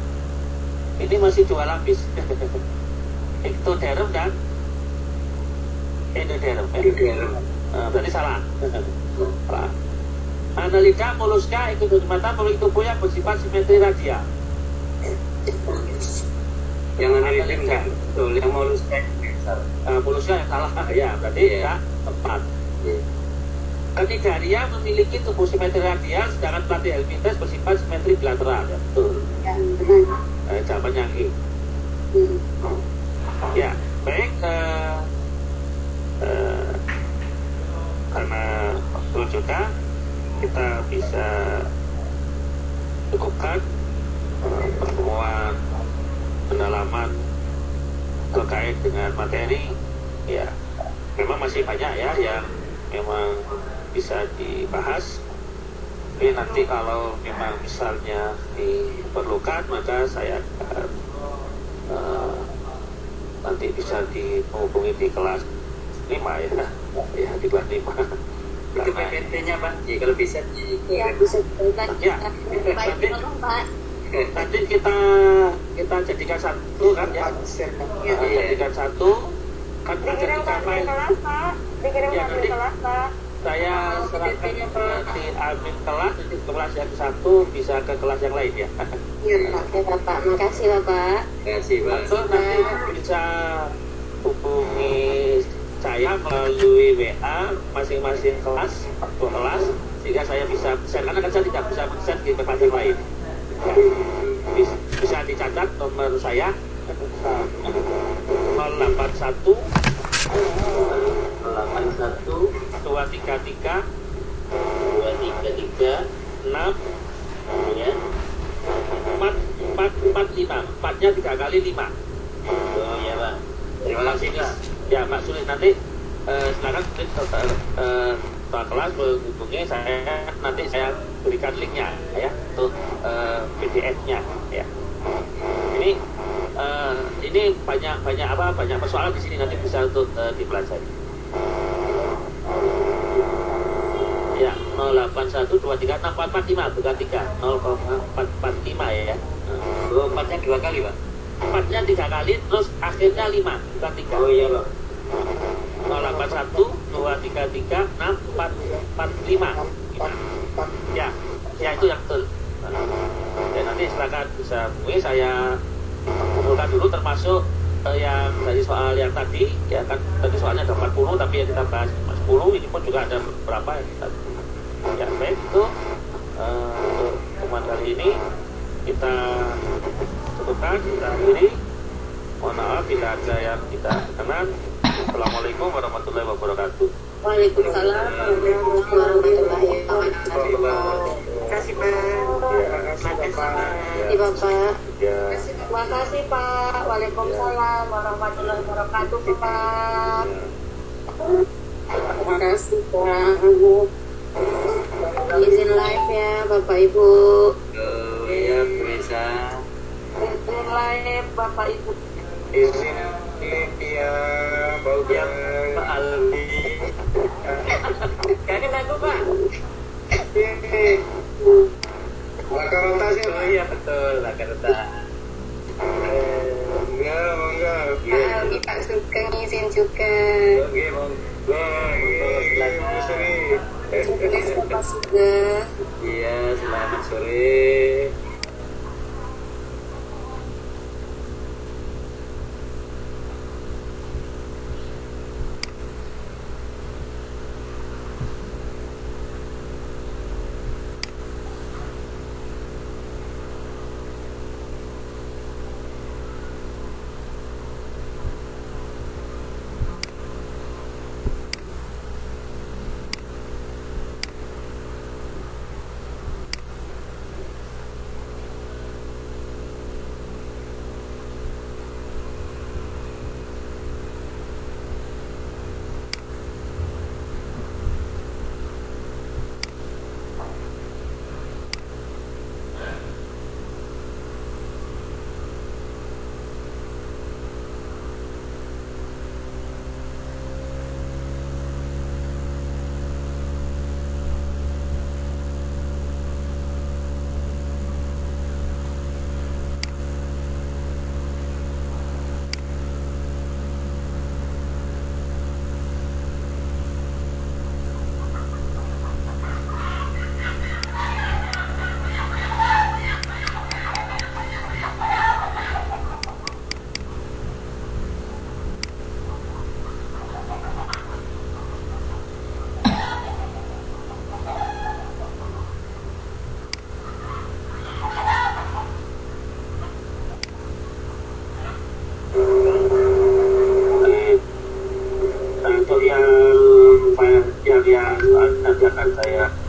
ini masih 2 lapis. Ectoderm dan endoderm. Berarti salah. Salah. Annelida, Mollusca, Ectodermata, Polytopoia bersifat simetri radial. Yang Annelida betul, yang Mollusca Mollusca yang salah ya, berarti ya tepat. Cnidaria memiliki tubuh simetri radial, sedangkan Platyhelminthes bersifat simetri bilateral. Ya, betul. Ya, benar. Jawaban yang E. Ya, baik. Karena waktu juga kita bisa cukupkan pertemuan pendalaman terkait dengan materi. Ya, memang masih banyak ya yang memang bisa dibahas. Tapi nanti kalau memang misalnya diperlukan, maka saya akan nanti bisa dihubungi di kelas 5 ya, ya di kelas 5. Itu PPT-nya Pak, ya, kalau bisa Ya, bisa kita Ya, baik Pak. nanti kita jadikan satu kan ya, jadikan satu kan ada 3 file. Dikirim Ya, ke nanti kelas, Pak. saya serahkan di admin kelas, nanti kelas yang satu bisa ke kelas yang lain ya. Iya, Pak. Ya, Bapak. Makasih, Bapak. Terima kasih Pak. Atau nanti bisa hubungi saya melalui WA masing-masing kelas, sehingga saya bisa share, karena kan saya tidak bisa share di tempat yang lain. Ya, bisa dicatat nomor saya 081 233 6 ya 445, 4-nya 3 kali 5. Oh ya Pak. Terima kasih Pak. Ya Pak Sulit, nanti silakan setelah kelas menghubungi saya, nanti saya berikan linknya ya untuk PDF-nya ya. Ini banyak persoalan di sini, nanti bisa untuk dipelajari. Ya, 081236445 bukan 3, 0,445 ya. Oh, 4-nya 2 kali Pak. 4-nya 3 kali, terus akhirnya 5 bukan 3. Oh iya Pak. 08123364445. Ya, ya itu yang betul. Dan nanti silakan bisa hubungi saya, kumpulkan dulu termasuk yang dari soal yang tadi ya kan, tadi soalnya ada 40 tapi yang kita bahas 10, ini pun juga ada beberapa yang kita ya. Baik, itu untuk teman kali ini kita cukupkan, kita akhiri. Mohon maaf bila ada yang tidak berkenan. Assalamualaikum warahmatullahi wabarakatuh. Waalaikumsalam warahmatullahi wabarakatuh. Terima kasih, Pak. Terima kasih, Bapak. Ya. Terima kasih, Pak. Waalaikumsalam warahmatullahi wabarakatuh, Pak. Terima kasih, Pak. Izin live ya, Bapak Ibu. Oh iya bisa. Izin live, Bapak Ibu. Izin ya Pak Ujang, Pak Aldi. Kangen aku, Pak. Bakar rotasi. Oh iya betul, bakar rotasi. Enggak. Pak Aldi, Pak Sugeng izin juga. Oke, monggo. Selamat sore. Pak Sugeng. Iya, selamat sore. saya